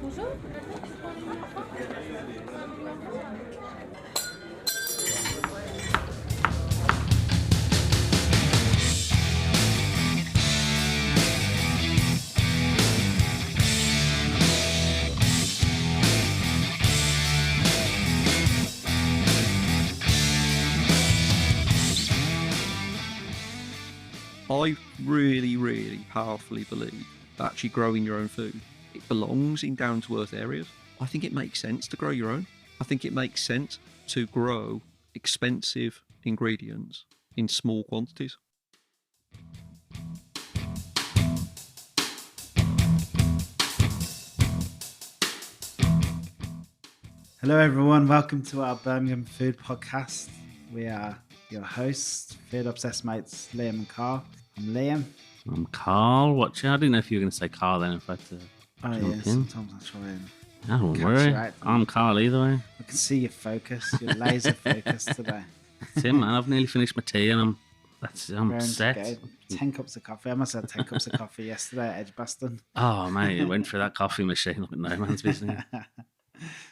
I really, really powerfully believe that actually growing your own food, it belongs in down-to-earth areas. I think it makes sense to grow your own. I think it makes sense to grow expensive ingredients in small quantities. Hello everyone, welcome to our Birmingham Food Podcast. We are your hosts, Food Obsessed mates, Liam and Carl. I'm Liam. I'm Carl. I didn't know if you were going to say Carl then, if I had to jump in. Sometimes I try and Don't catch worry. you out. I'm Carl either way. I can see your focus, your laser focus today. That's it, man. I've nearly finished my tea and I'm Raring to set. go. 10 cups of coffee. I must have had 10 cups of coffee yesterday at Edgbaston. Oh, mate, it went through that coffee machine like no man's business.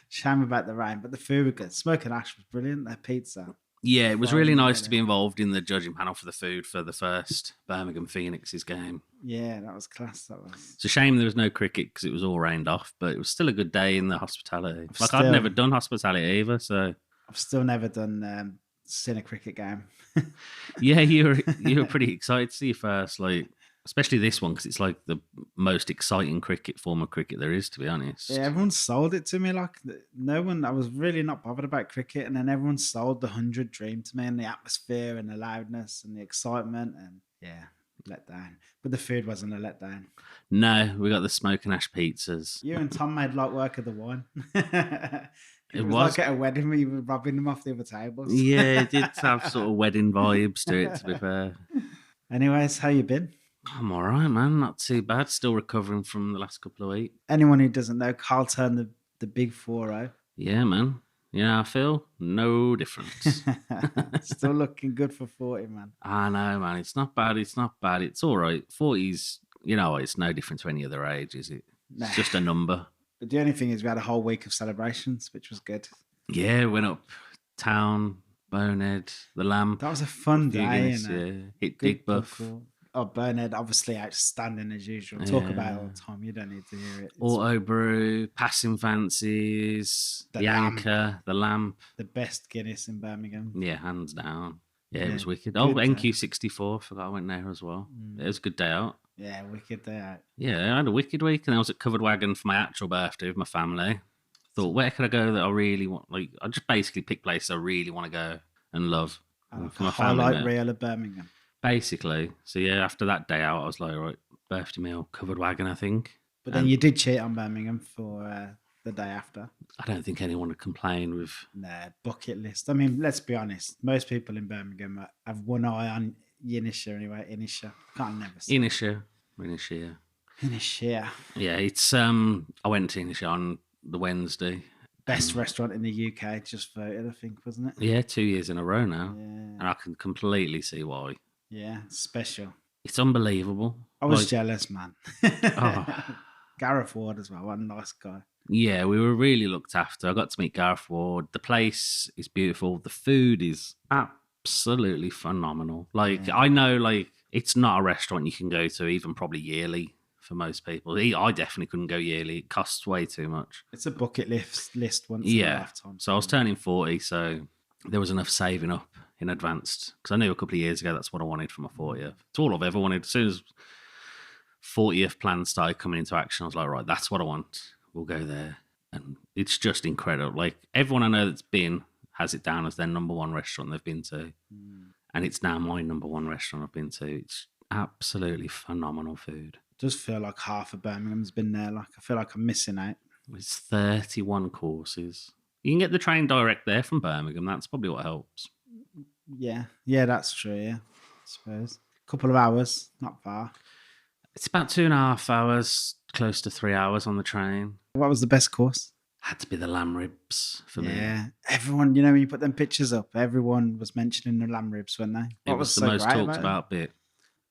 Shame about the rain, but the food was good. Smoke and Ash was brilliant. Their pizza. Yeah, it was really nice to be involved in the judging panel for the food for the first Birmingham Phoenix's game. Yeah, that was class. That was. It's a shame there was no cricket because it was all rained off, but it was still a good day in the hospitality. I'd never done hospitality either, so I've still never done seen a cricket game. yeah, you were pretty excited to see your first, especially this one because it's like the most exciting form of cricket there is, to be honest. Yeah, everyone sold it to me. No one. I was really not bothered about cricket, and then everyone sold the 100 dream to me, and the atmosphere, and the loudness, and the excitement, and yeah, let down. But the food wasn't a letdown. No, we got the smoke and ash pizzas. You and Tom made light work of the wine. It was like at a wedding where you were robbing them off the other tables. Yeah, it did have sort of wedding vibes to it, to be fair. Anyways, how you been? I'm all right, man. Not too bad. Still recovering from the last couple of weeks. Anyone who doesn't know, Carl turned the big 4-0. Yeah, man. Yeah, I feel no difference. Still looking good for 40, man. I know, man. It's not bad. It's not bad. It's all right. 40's, it's no different to any other age, is it? It's Nah. just a number. But the only thing is we had a whole week of celebrations, which was good. Yeah, went up town, Bonehead, the Lamp. That was a fun day. Yeah, hit Big Buff. Oh, Bernard, obviously outstanding as usual. Talk about it all the time. You don't need to hear it. It's Auto Brew, Passing Fancies, the Anchor, the Lamp. the best Guinness in Birmingham. Yeah, hands down. Yeah, Yeah, it was wicked. good Oh, day. NQ64, forgot I went there as well. It was a good day out. Yeah, wicked day out. Yeah, I had a wicked week, and I was at Covered Wagon for my actual birthday with my family. Thought, where could I go that I really want? I just basically pick places I really want to go and love. Like For a my family, highlight mate. reel of Birmingham. Basically. So yeah, after that day out, I was like, right, birthday meal, Covered Wagon, I think. But then you did cheat on Birmingham for the day after. I don't think anyone would complain with. Nah, bucket list. I mean, let's be honest. Most people in Birmingham have one eye on Inisha anyway. Inisha. Can't never say. Inisha. Inisha. Yeah, it's I went to Inisha on the Wednesday. Best restaurant in the UK, just voted, I think, wasn't it? Yeah, 2 years in a row now. Yeah. And I can completely see why. Yeah, special. It's unbelievable. I was jealous, man. Oh. Gareth Ward as well. What a nice guy. Yeah, we were really looked after. I got to meet Gareth Ward. The place is beautiful. The food is absolutely phenomenal. I know, it's not a restaurant you can go to, even probably yearly for most people. I definitely couldn't go yearly. It costs way too much. It's a bucket list once in a lifetime. So I was turning 40, so there was enough saving up in advance. Because I knew a couple of years ago that's what I wanted for my 40th. It's all I've ever wanted. As soon as 40th plans started coming into action, I was like, right, that's what I want. We'll go there. And it's just incredible. Everyone I know that's been has it down as their number one restaurant they've been to. And it's now my number one restaurant I've been to. It's absolutely phenomenal food. It does feel like half of Birmingham's been there. I feel like I'm missing out. It's 31 courses. You can get the train direct there from Birmingham. That's probably what helps. Yeah, that's true, yeah. I suppose. Couple of hours, not far. It's about 2.5 hours, close to 3 hours on the train. What was the best course? Had to be the lamb ribs for me. Yeah, everyone, when you put them pictures up, everyone was mentioning the lamb ribs, weren't they? It was the most talked about bit.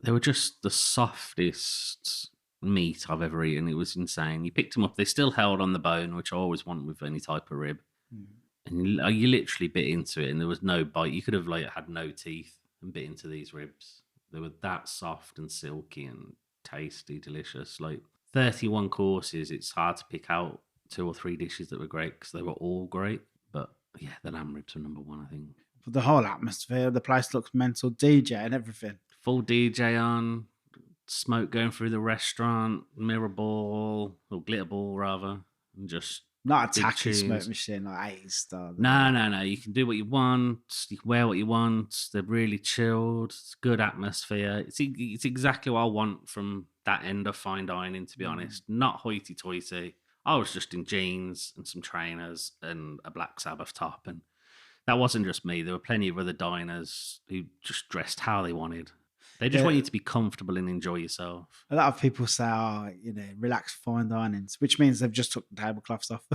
They were just the softest meat I've ever eaten. It was insane. You picked them up, they still held on the bone, which I always want with any type of rib. And you literally bit into it, and there was no bite. You could have like had no teeth and bit into these ribs. They were that soft and silky and tasty, delicious. Like 31 courses, it's hard to pick out 2 or 3 dishes that were great because they were all great. But yeah, the lamb ribs were number one, I think. But the whole atmosphere, the place looks mental, DJ and everything. Full DJ on, smoke going through the restaurant, mirror ball, or glitter ball rather, and just Not a big tacky smoke tunes. machine like 80s style. No. You can do what you want. You can wear what you want. They're really chilled. It's good atmosphere. It's exactly what I want from that end of fine dining, to be honest. Not hoity-toity. I was just in jeans and some trainers and a Black Sabbath top. And that wasn't just me. There were plenty of other diners who just dressed how they wanted. They just want you to be comfortable and enjoy yourself. A lot of people say, oh, relax fine dining, which means they've just took the tablecloths off.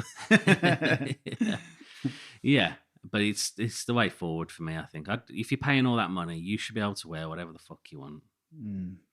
Yeah, but it's the way forward for me, I think. If you're paying all that money, you should be able to wear whatever the fuck you want.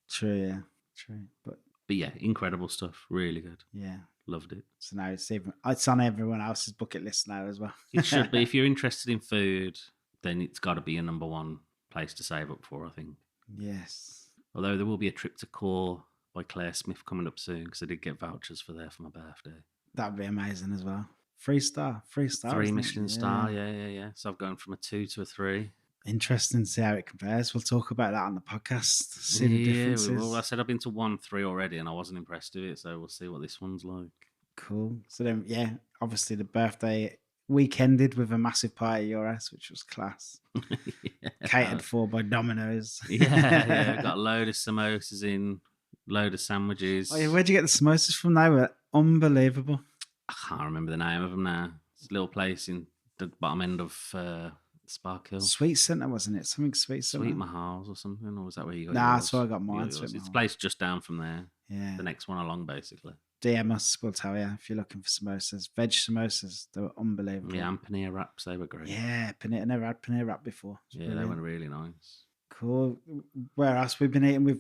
True, yeah. True. But yeah, incredible stuff. Really good. Yeah. Loved it. So now it's on everyone else's bucket list now as well. It should be. If you're interested in food, then it's got to be your number one place to save up for, I think. Yes. Although there will be a trip to Core by Claire Smith coming up soon because I did get vouchers for there for my birthday. That'd be amazing as well. 3-star. 3 Michelin star, yeah. So I've gone from a 2 to a 3. Interesting to see how it compares. We'll talk about that on the podcast. See the differences. Well, I said I've been to 1-3 already and I wasn't impressed with it, so we'll see what this one's like. Cool. So then, yeah, obviously the birthday week ended with a massive party at your house, which was class. Catered for by Domino's. Yeah. Got a load of samosas in, load of sandwiches. Oh, yeah, where'd you get the samosas from? They were unbelievable. I can't remember the name of them now. It's a little place in the bottom end of Spark Hill. Sweet Centre, wasn't it? Something Sweet Centre. Sweet Mahal's or something, or was that where you got Nah, yours? that's where I got mine. It's a place just down from there. Yeah. The next one along, basically. DM us, we'll tell you if you're looking for samosas. Veg samosas, they were unbelievable. Yeah, and paneer wraps, they were great. Yeah, paneer. I never had paneer wrap before. Yeah, they were really nice. Cool. Where else we've been eating with?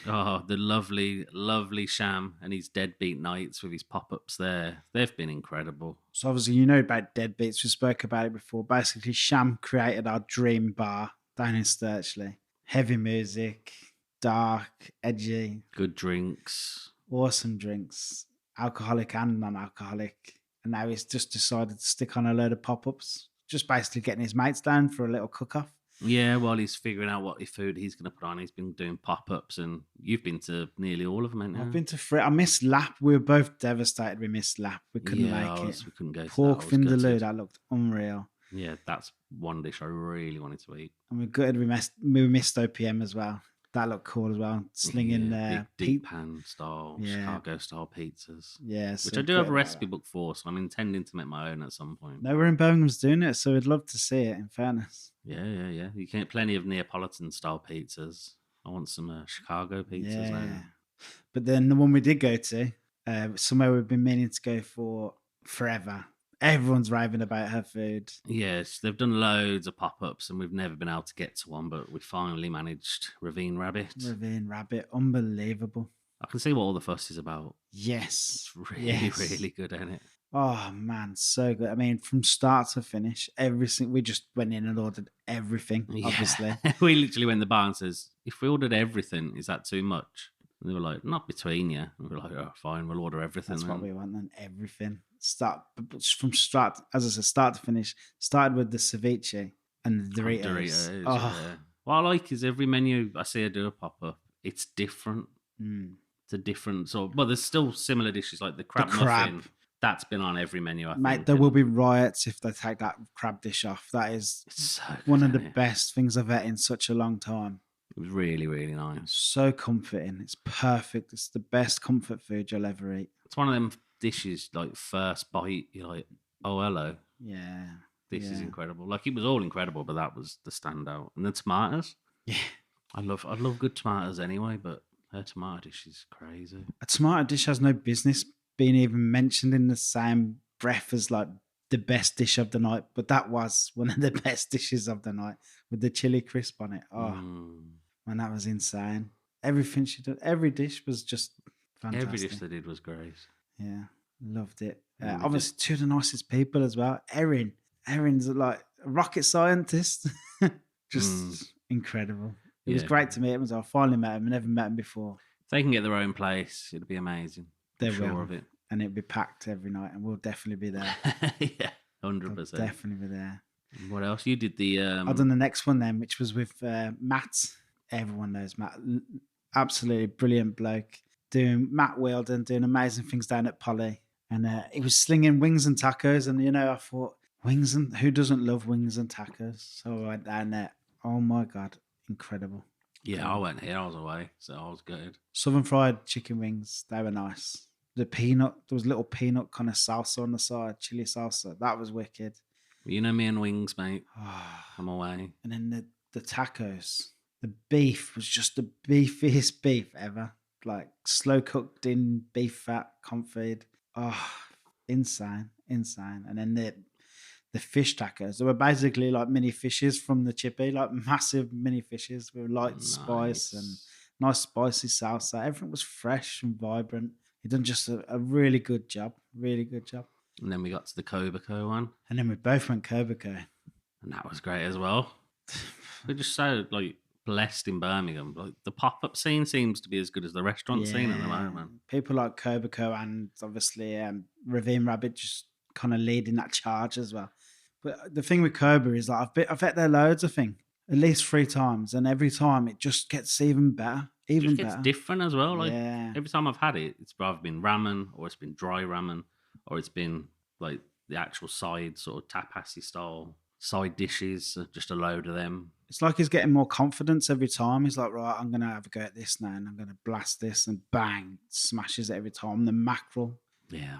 Oh, the lovely, lovely Sham and his Deadbeat Nights with his pop-ups there. They've been incredible. So obviously you know about Deadbeats. We spoke about it before. Basically, Sham created our dream bar down in Sturchley. Heavy music, dark, edgy. Good drinks. Awesome drinks. Alcoholic and non-alcoholic. And now he's just decided to stick on a load of pop-ups. Just basically getting his mates down for a little cook-off. Yeah, while he's figuring out what food he's going to put on, he's been doing pop-ups, and you've been to nearly all of them, haven't you? I've been to 3. I missed Lap. We were both devastated we missed Lap. We couldn't make it. We couldn't go to Pork that. I was vindaloo, gutted. that looked unreal. Yeah, that's one dish I really wanted to eat. And we're gutted we missed OPM as well. That looked cool as well. Slinging big deep pan style, Chicago style pizzas. Yeah, which I do have a recipe book for, so I'm intending to make my own at some point. No, we're in Birmingham's doing it, so we'd love to see it. In fairness, yeah. You can get plenty of Neapolitan style pizzas. I want some Chicago pizzas now. But then the one we did go to, somewhere we've been meaning to go for forever. Everyone's raving about her food. Yes, they've done loads of pop-ups and we've never been able to get to one, but we finally managed Ravine Rabbit. Ravine Rabbit, unbelievable. I can see what all the fuss is about. Yes. It's really good, isn't it? Oh, man, so good. I mean, from start to finish, everything. We just went in and ordered everything, obviously. We literally went to the bar and says, if we ordered everything, is that too much? And they were like, not between you. And we were like, oh, fine, we'll order everything. That's then. what we want then, everything. From start, as I said, start to finish. Started with the ceviche and the Doritos. What I like is every menu I see her do a pop-up, it's different. It's a different sort of, well, there's still similar dishes like the crab muffin. That's been on every menu, I think. Mate, there will be riots if they take that crab dish off. That is one of the best things I've had in such a long time. It was really, really nice. So comforting. It's perfect. It's the best comfort food you'll ever eat. It's one of them dishes, like first bite, you're like, oh, hello. Yeah. This is incredible. Like, it was all incredible, but that was the standout. And the tomatoes. Yeah. I love good tomatoes anyway, but her tomato dish is crazy. A tomato dish has no business being even mentioned in the same breath as like the best dish of the night, but that was one of the best dishes of the night with the chili crisp on it. Oh, man, that was insane. Everything she did, every dish was just Every dish fantastic. they did was great. Yeah, loved it. Yeah, we Obviously, two of the nicest people as well. Erin's like a rocket scientist. Just incredible. It was Yeah. great to meet him. I finally met him. I never met him before. If they can get their own place, it'd be amazing. They I'm sure will. of it. And it'll be packed every night, and we'll definitely be there. Yeah, We'll 100%. definitely be there. What else? You did the I've done the next one then, which was with Matt. Everyone knows Matt. Absolutely brilliant bloke. Matt Wielden doing amazing things down at Polly. And he was slinging wings and tacos. And, I thought, who doesn't love wings and tacos? So I went down there. Oh my God, incredible. Yeah, I went here. I was away, so I was good. Southern fried chicken wings, they were nice. There was a little peanut kind of salsa on the side, chili salsa. That was wicked. You know me and wings, mate. I'm away. And then the tacos, the beef was just the beefiest beef ever. Like slow cooked in beef fat, confit. Oh, insane. And then the fish tacos, they were basically like mini fishes from the chippy, like massive mini fishes with light spice and nice spicy salsa. Everything was fresh and vibrant. He done just a really good job. Really good job. And then we got to the Kobaco one. And then we both went Kobaco. And that was great as well. We're just so like blessed in Birmingham. Like the pop-up scene seems to be as good as the restaurant scene at the moment. People like Kobaco and obviously Ravine Rabbit just kind of leading that charge as well. But the thing with Koba is like I've bet there loads, I think, at least 3 times, and every time it just gets even better. Even better. It's different as well. Like Yeah. every time I've had it, it's either been ramen or it's been dry ramen or it's been like the actual side sort of tapasy style side dishes, just a load of them. It's like he's getting more confidence every time. He's like, right, I'm going to have a go at this now and I'm going to blast this, and bang, smashes it every time. The mackerel. Yeah.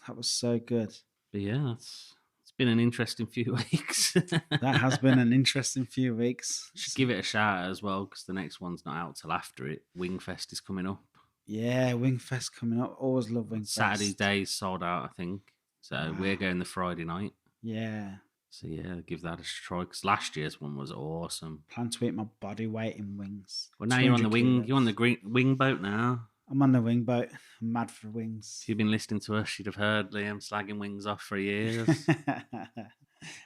That was so good. But yeah, it's been an interesting few weeks. That has been an interesting few weeks. Should give it a shout out as well, because the next one's not out till after it. Wingfest is coming up. Yeah, Wingfest coming up. Always love Wingfest. Saturday days sold out, I think. So we're going the Friday night. Yeah. So yeah, give that a try, because last year's one was awesome. Plan to eat my body weight in wings. Well, now you're on the 200 wing. kilos. You're on the green wing boat now. I'm on the wing boat. I'm mad for wings. If you've been listening to us, you'd have heard Liam slagging wings off for years.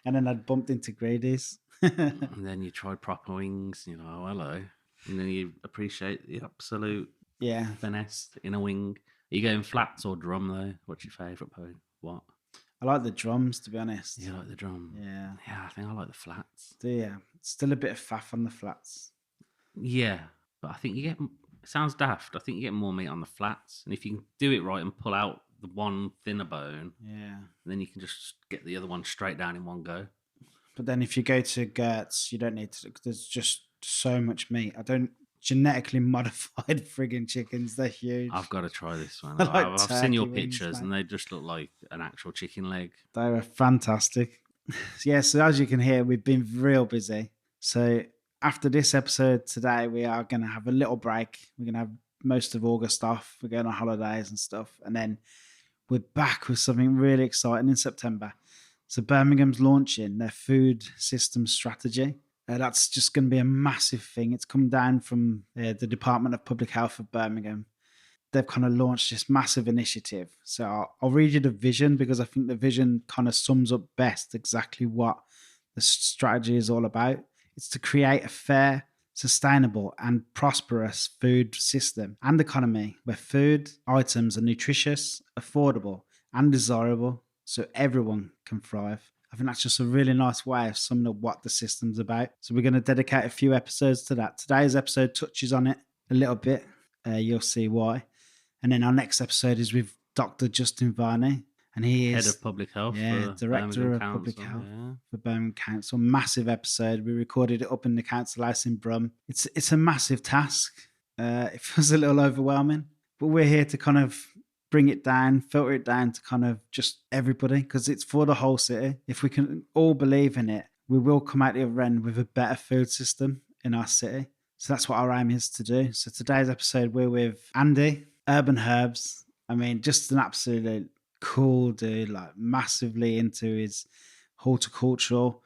And then I'd bumped into Grady's. And then you tried proper wings. You know, oh, hello. And then you appreciate the absolute finesse in a wing. Are you going flats or drum though? What's your favourite point? What? I like the drums, to be honest. You like the drum? Yeah. Yeah, I think I like the flats. Do you? Still a bit of faff on the flats. Yeah, but I think you get. It sounds daft. I think you get more meat on the flats, and if you can do it right and pull out the one thinner bone, then you can just get the other one straight down in one go. But then if you go to Gertz, you don't need to. There's just so much meat. I don't genetically modified frigging chickens. They're huge. I've got to try this one. I like I've seen your turkey wings, pictures, mate. and they just look like an actual chicken leg. They were fantastic. Yeah, so as you can hear, we've been real busy. So after this episode today, we are going to have a little break. We're going to have most of August off. We're going on holidays and stuff. And then we're back with something really exciting in September. So Birmingham's launching their food system strategy. That's just going to be a massive thing. It's come down from the Department of Public Health of Birmingham. They've kind of launched this massive initiative. So I'll read you the vision, because I think the vision kind of sums up best exactly what the strategy is all about. It's to create a fair, sustainable and prosperous food system and economy where food items are nutritious, affordable and desirable so everyone can thrive. I think that's just a really nice way of summing up what the system's about. So we're going to dedicate a few episodes to that. Today's episode touches on it a little bit. You'll see why. And then our next episode is with Dr. Justin Varney. And he is Head of Public Health. Yeah, for Director Birmingham of Public Council, Health yeah. for Birmingham Council. Massive episode. We recorded it up in the council house in Brum. It's a massive task. It feels a little overwhelming, but we're here to kind of bring it down, filter it down to kind of just everybody, because it's for the whole city. If we can all believe in it, we will come out the other end with a better food system in our city. So that's what our aim is to do. So today's episode, we're with Andy, Urban Herbs. I mean, just an absolute cool dude, like massively into his horticultural.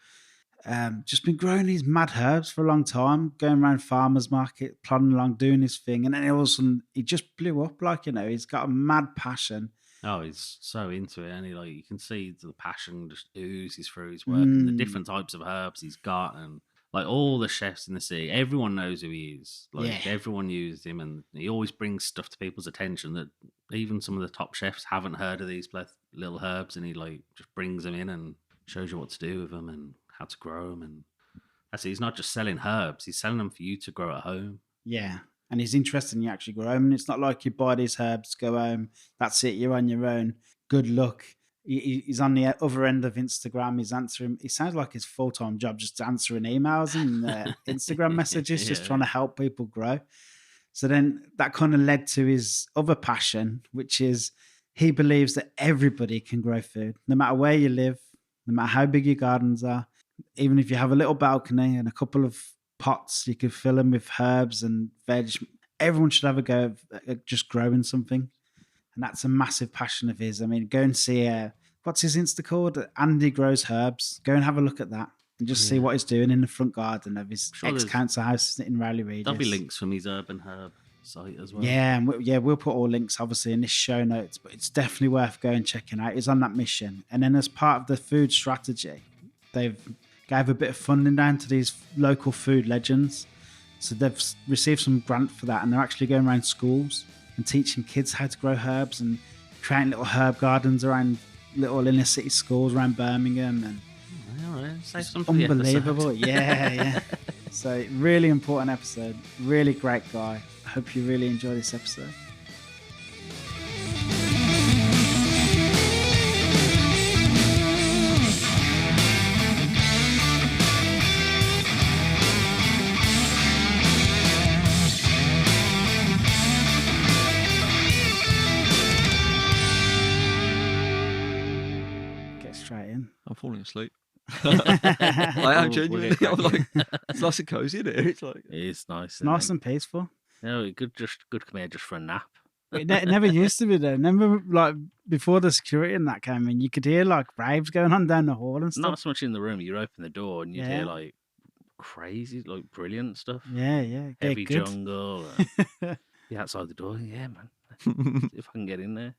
just been growing these mad herbs for a long time, going around farmers market, plodding along, doing his thing, and then all of a sudden he just blew up. Like, he's got a mad passion. Oh, he's so into it, and you can see the passion just oozes through his work and the different types of herbs he's got, and like all the chefs in the city, everyone knows who he is. Like everyone uses him, and he always brings stuff to people's attention that even some of the top chefs haven't heard of these little herbs, and he like just brings them in and shows you what to do with them and how to grow them. And that's it. He's not just selling herbs; he's selling them for you to grow at home. Yeah. And he's interested in you actually grow them. And it's not like you buy these herbs, go home, that's it, you're on your own. Good luck. He's on the other end of Instagram. He's answering. He sounds like his full-time job just answering emails and Instagram messages, just trying to help people grow. So then that kind of led to his other passion, which is he believes that everybody can grow food, no matter where you live, no matter how big your gardens are. Even if you have a little balcony and a couple of pots, you could fill them with herbs and veg. Everyone should have a go at just growing something. And that's a massive passion of his. I mean, go and see, what's his Insta called? Andy Grows Herbs. Go and have a look at that and just see what he's doing in the front garden of his ex-council house in Rowley Regis. There'll be links from his Urban Herb site as well. Yeah, and we'll put all links, obviously, in this show notes, but it's definitely worth going and checking out. He's on that mission. And then as part of the food strategy, they've gave a bit of funding down to these local food legends. So they've received some grant for that, and they're actually going around schools and teaching kids how to grow herbs and creating little herb gardens around little inner city schools around Birmingham. And all right, save some unbelievable. Yeah. So really important episode. Really great guy. I hope you really enjoy this episode. I'm falling asleep. I am genuinely. I'm like, it's nice and cozy in here. It's like it's nice, nice and peaceful. Yeah, it could come here just for a nap. It never used to be though. Remember, like before the security and that came in, you could hear like raves going on down the hall and stuff. Not so much in the room. You open the door and you'd hear like crazy, like brilliant stuff. Yeah. Heavy jungle. Be outside the door. Yeah, man. If I can get in there,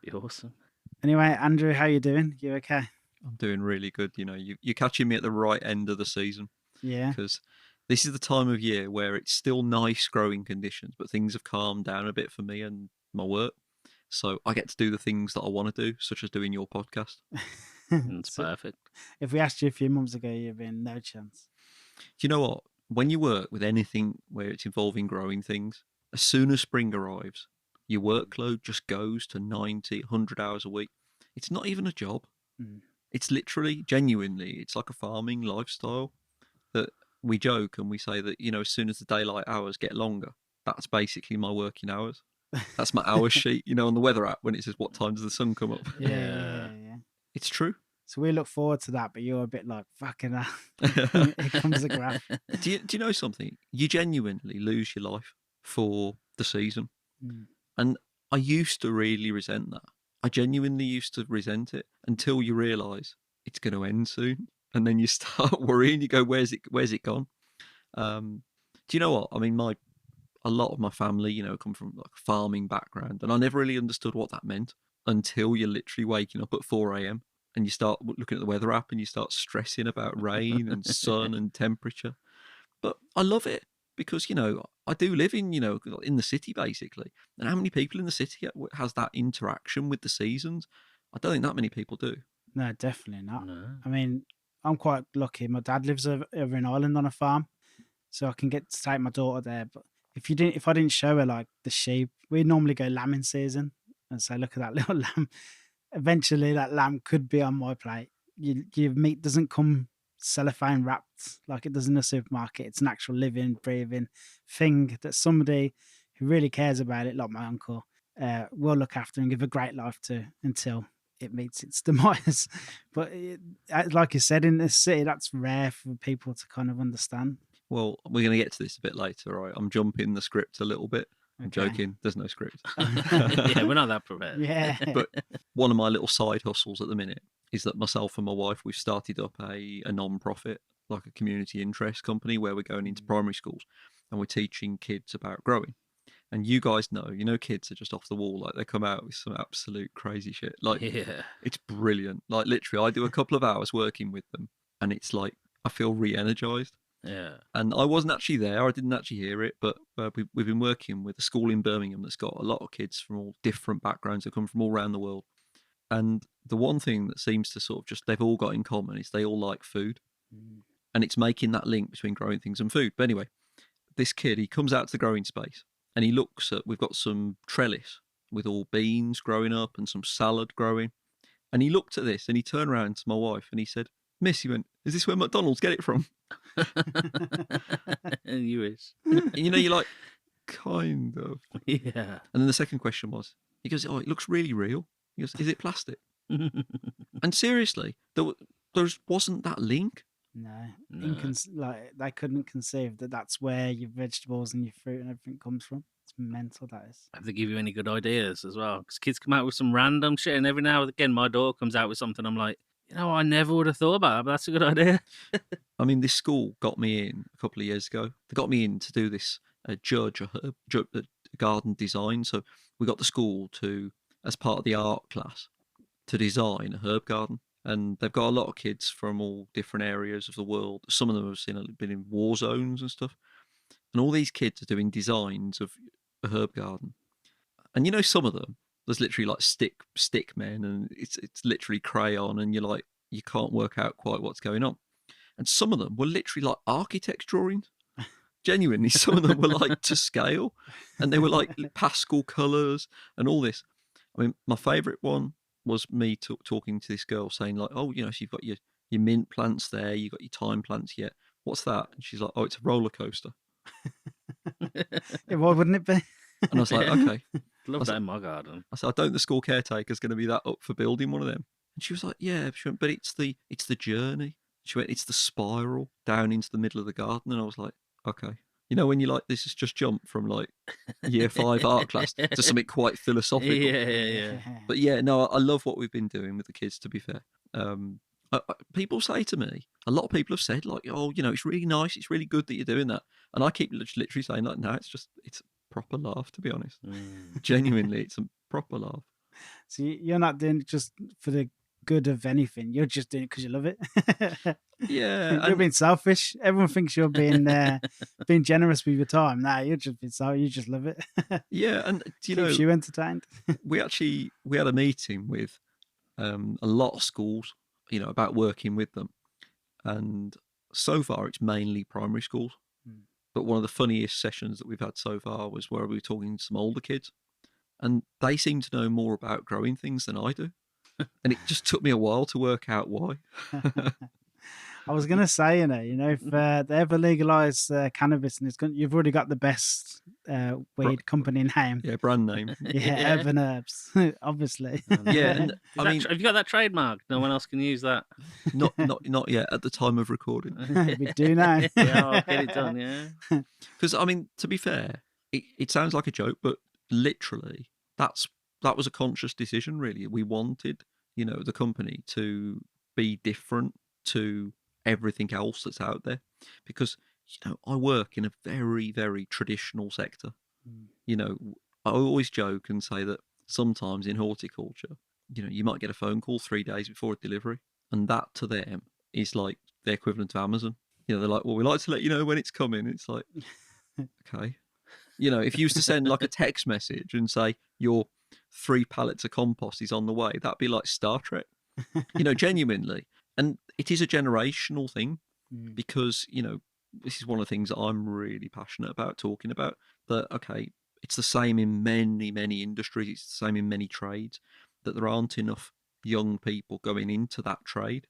be awesome. Anyway, Andrew, how you doing? You okay? I'm doing really good. You're catching me at the right end of the season. Yeah. Because this is the time of year where it's still nice growing conditions, but things have calmed down a bit for me and my work. So I get to do the things that I want to do, such as doing your podcast. It's perfect. If we asked you a few months ago, you'd been no chance. Do you know what? When you work with anything where it's involving growing things, as soon as spring arrives, your workload just goes to 90, 100 hours a week. It's not even a job. It's literally, genuinely, it's like a farming lifestyle that we joke and we say that, as soon as the daylight hours get longer, that's basically my working hours. That's my hours sheet, on the weather app when it says what time does the sun come up. Yeah. It's true. So we look forward to that, but you're a bit like, fucking hell. Here comes the graph. Do you know something? You genuinely lose your life for the season. And I used to really resent that. I genuinely used to resent it until you realise it's going to end soon. And then you start worrying. You go, where's it gone? Do you know what? I mean, a lot of my family, come from like a farming background. And I never really understood what that meant until you're literally waking up at 4 a.m. and you start looking at the weather app and you start stressing about rain and sun and temperature. But I love it. Because, I do live in the city, basically. And how many people in the city has that interaction with the seasons? I don't think that many people do. No, definitely not. No. I mean, I'm quite lucky. My dad lives over in Ireland on a farm, so I can get to take my daughter there. But if I didn't show her, like, the sheep, we normally go lambing season and say, look at that little lamb. Eventually, that lamb could be on my plate. Your meat doesn't come cellophane wrapped like it does in the supermarket. It's an actual living, breathing thing that somebody who really cares about it, like my uncle, will look after and give a great life to until it meets its demise. But like you said, in this city, that's rare for people to kind of understand. Well, we're going to get to this a bit later, right? I'm jumping the script a little bit. I'm joking. There's no script. Yeah, we're not that prepared. Yeah. But one of my little side hustles at the minute is that myself and my wife, we've started up a non-profit, like a community interest company, where we're going into primary schools and we're teaching kids about growing. And you guys know, kids are just off the wall. Like, they come out with some absolute crazy shit. Like, Yeah. it's brilliant. Like, literally, I do a couple of hours working with them, and it's like I feel re-energized. Yeah. And I wasn't actually there. I didn't actually hear it, but we've been working with a school in Birmingham that's got a lot of kids from all different backgrounds that come from all around the world. And the one thing that seems to sort of just they've all got in common is they all like food. And it's making that link between growing things and food. But anyway, this kid, he comes out to the growing space and he looks at, we've got some trellis with all beans growing up and some salad growing. And he looked at this and he turned around to my wife and he said, Miss, he went, is this where McDonald's get it from? You wish. You're like, kind of. Yeah. And then the second question was, he goes, oh, it looks really real. He goes, is it plastic? And seriously, there wasn't that link. No, No. like they couldn't conceive that that's where your vegetables and your fruit and everything comes from. It's mental, that is. Have they give you any good ideas as well? Because kids come out with some random shit, and every now and again, my daughter comes out with something. I'm like, I never would have thought about it, but that's a good idea. I mean, this school got me in a couple of years ago. They got me in to do this judge a garden design. So we got the school to, as part of the art class, to design a herb garden. And they've got a lot of kids from all different areas of the world. Some of them have been in war zones and stuff. And all these kids are doing designs of a herb garden. And some of them, there's literally like stick men, and it's literally crayon, and you can't work out quite what's going on. And some of them were literally like architect's drawings. Genuinely, some of them were like to scale, and they were like pastel colours and all this. I mean, my favourite one was me talking to this girl saying like, oh, so you've got your mint plants there, you've got your thyme plants yet. What's that? And she's like, oh, it's a roller coaster. Yeah, why wouldn't it be? And I was like, okay. Love that in my garden. I said, I don't think the school caretaker's going to be that up for building one of them. And she was like, yeah. She went, but it's the journey. She went, it's the spiral down into the middle of the garden. And I was like, okay. When you like, this has just jumped from like year 5 art class to something quite philosophical. Yeah. But yeah, no, I love what we've been doing with the kids, to be fair. People say to me, a lot of people have said like, oh, it's really nice, it's really good that you're doing that. And I keep literally saying like, no, it's a proper laugh, to be honest. Genuinely, it's a proper laugh. So you're not doing it just for the good of anything. You're just doing it because you love it. Yeah. You're being selfish. Everyone thinks you're being being generous with your time. Nah, you're just being selfish. You just love it. Yeah, and keeps you entertained. we had a meeting with a lot of schools, about working with them, and so far it's mainly primary schools. But one of the funniest sessions that we've had so far was where we were talking to some older kids, and they seem to know more about growing things than I do. And it just took me a while to work out why. I was going to say, if they ever legalise cannabis in this country, you've already got the best weed company name. Yeah, brand name. Yeah, Urban Herbs, obviously. Yeah, and have you got that trademark? No one else can use that. Not yet at the time of recording. We do now. Yeah, I'll get it done. Yeah. Because to be fair, it sounds like a joke, but literally, that was a conscious decision. Really, we wanted, the company to be different to everything else that's out there, because I work in a very, very traditional sector. I always joke and say that sometimes in horticulture, you might get a phone call 3 days before a delivery, and that to them is like the equivalent of Amazon. They're like, well, we like to let you know when it's coming. It's like, okay. If you used to send like a text message and say your 3 pallets of compost is on the way, that'd be like Star Trek. Genuinely. And it is a generational thing, because, this is one of the things that I'm really passionate about talking about, that, okay, it's the same in many, many industries, it's the same in many trades, that there aren't enough young people going into that trade.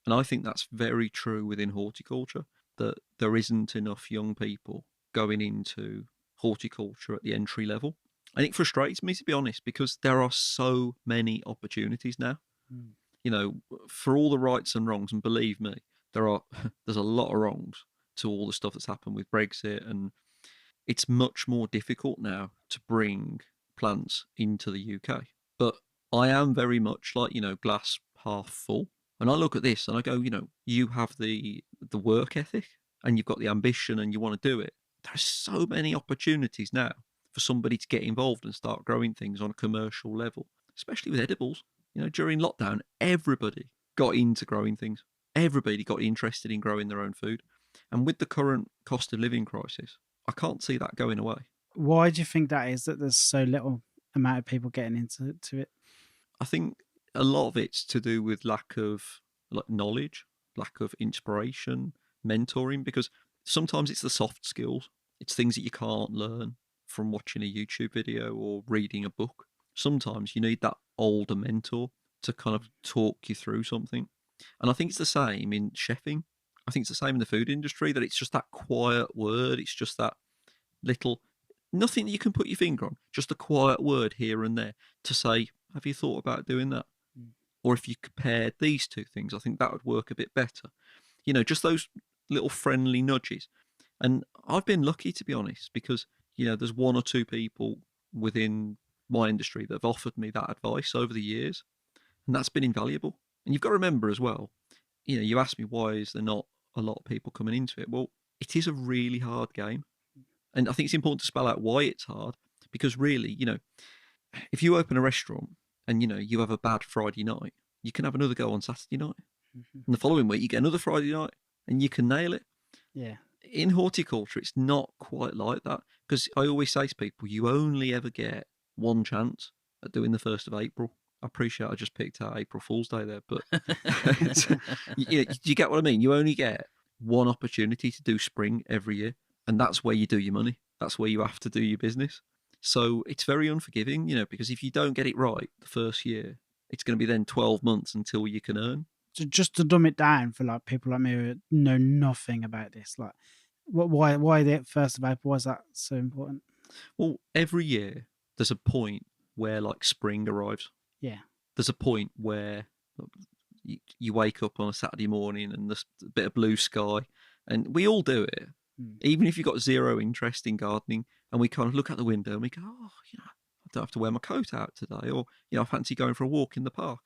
And I think that's very true within horticulture, that there isn't enough young people going into horticulture at the entry level. And it frustrates me, to be honest, because there are so many opportunities now. For all the rights and wrongs, and believe me, there's a lot of wrongs to all the stuff that's happened with Brexit, and it's much more difficult now to bring plants into the UK. But I am very much like, glass half full. And I look at this and I go, you have the work ethic and you've got the ambition and you want to do it. There's so many opportunities now for somebody to get involved and start growing things on a commercial level, especially with edibles. During lockdown, everybody got into growing things. Everybody got interested in growing their own food. And with the current cost of living crisis, I can't see that going away. Why do you think that is, that there's so little amount of people getting into it? I think a lot of it's to do with lack of knowledge, lack of inspiration, mentoring, because sometimes it's the soft skills. It's things that you can't learn from watching a YouTube video or reading a book. Sometimes you need that older mentor to kind of talk you through something. And I think it's the same in chefing. I think it's the same in the food industry, that it's just that quiet word. It's just that little, nothing that you can put your finger on, just a quiet word here and there to say, have you thought about doing that? Or if you compared these two things, I think that would work a bit better. Just those little friendly nudges. And I've been lucky, to be honest, because, there's one or two people within my industry that have offered me that advice over the years. And that's been invaluable. And you've got to remember as well, you asked me, why is there not a lot of people coming into it? Well, it is a really hard game. And I think it's important to spell out why it's hard, because really, if you open a restaurant and, you have a bad Friday night, you can have another go on Saturday night. Mm-hmm. And the following week, you get another Friday night and you can nail it. Yeah. In horticulture, it's not quite like that, because I always say to people, you only ever get one chance at doing the 1st of April. I appreciate I just picked out April Fool's Day there, but you get what I mean? You only get one opportunity to do spring every year, and that's where you do your money. That's where you have to do your business. So it's very unforgiving, because if you don't get it right the first year, it's going to be then 12 months until you can earn. So just to dumb it down for people like me who know nothing about this, why the 1st of April? Why is that so important? Well, every year there's a point where spring arrives. Yeah. There's a point where you wake up on a Saturday morning and there's a bit of blue sky, and we all do it. Even if you've got zero interest in gardening, and we kind of look out the window and we go, I don't have to wear my coat out today, or, I fancy going for a walk in the park.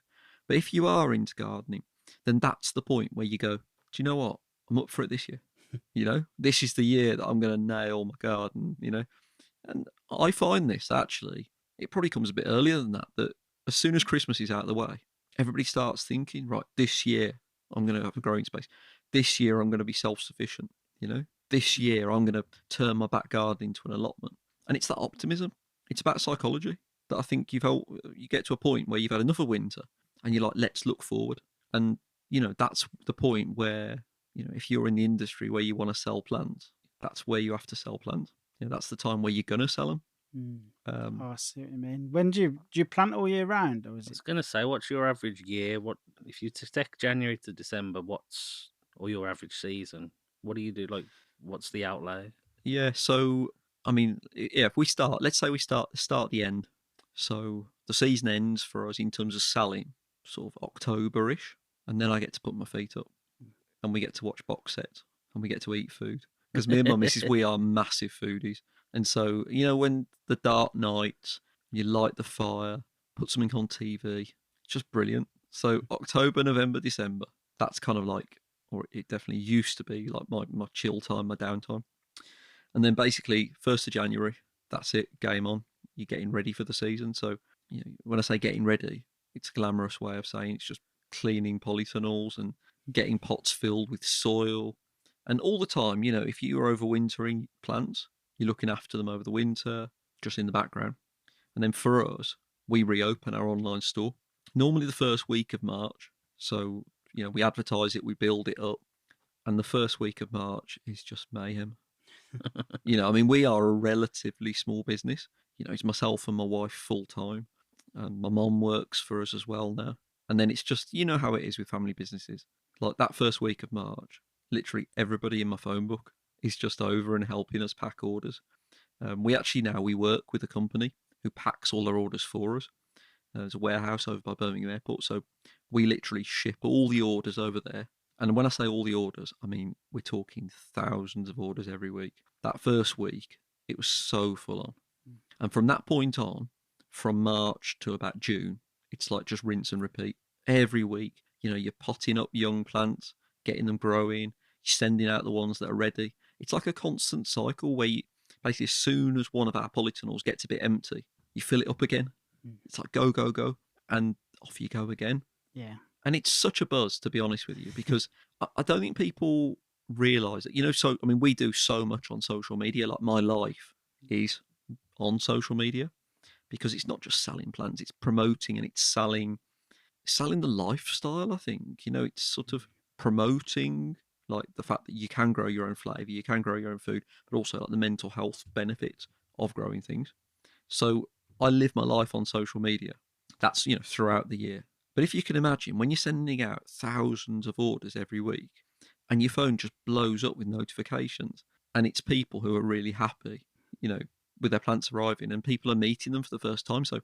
But if you are into gardening, then that's the point where you go, do you know what? I'm up for it this year. This is the year that I'm going to nail my garden, And I find this, actually, it probably comes a bit earlier than that as soon as Christmas is out of the way, everybody starts thinking, right, this year I'm going to have a growing space. This year I'm going to be self-sufficient, This year I'm going to turn my back garden into an allotment. And it's that optimism. It's about psychology that I think you get to a point where you've had enough of winter and you're like, let's look forward. And, that's the point where, if you're in the industry where you want to sell plants, that's where you have to sell plants. That's the time where you're going to sell them. I see what you mean. When do you plant all year round, or is it? I was going to say, what's your average year? What if you take January to December? Or your average season? What do you do? What's the outlay? Yeah, so I mean, if we start, let's say we start at the end. So the season ends for us in terms of selling sort of October-ish, and then I get to put my feet up, and we get to watch box sets, and we get to eat food, because me and my missus, we are massive foodies. And so, when the dark nights, you light the fire, put something on TV, it's just brilliant. So October, November, December, that's kind of or it definitely used to be my chill time, my downtime. And then basically 1st of January, that's it, game on. You're getting ready for the season. So, when I say getting ready, it's a glamorous way of saying it's just cleaning polytunnels and getting pots filled with soil. And all the time, if you're overwintering plants, you're looking after them over the winter, just in the background. And then for us, we reopen our online store, normally the first week of March. So, we advertise it, we build it up. And the first week of March is just mayhem. We are a relatively small business. It's myself and my wife full time. And my mom works for us as well now. And then it's just, how it is with family businesses. That first week of March, literally everybody in my phone book is just over and helping us pack orders. We work with a company who packs all our orders for us. There's a warehouse over by Birmingham Airport, so we literally ship all the orders over there. And when I say all the orders, I mean we're talking thousands of orders every week. That first week, it was so full on. And from that point on, from March to about June, it's just rinse and repeat. every week. You know, you're potting up young plants, getting them growing, you're sending out the ones that are ready. It's like a constant cycle where you basically, as soon as one of our polytunnels gets a bit empty, you fill it up again. It's like go, go, go, and off you go again. Yeah. And it's such a buzz, to be honest with you, because I don't think people realise it. You know, so I mean, we do so much on social media. Like my life is on social media because it's not just selling plants; it's promoting and it's selling the lifestyle. I think, you know, it's sort of promoting like the fact that you can grow your own flavour, you can grow your own food, but also like the mental health benefits of growing things. So I live my life on social media. That's, you know, throughout the year. But if you can imagine, when you're sending out thousands of orders every week and your phone just blows up with notifications and it's people who are really happy, you know, with their plants arriving and people are meeting them for the first time. So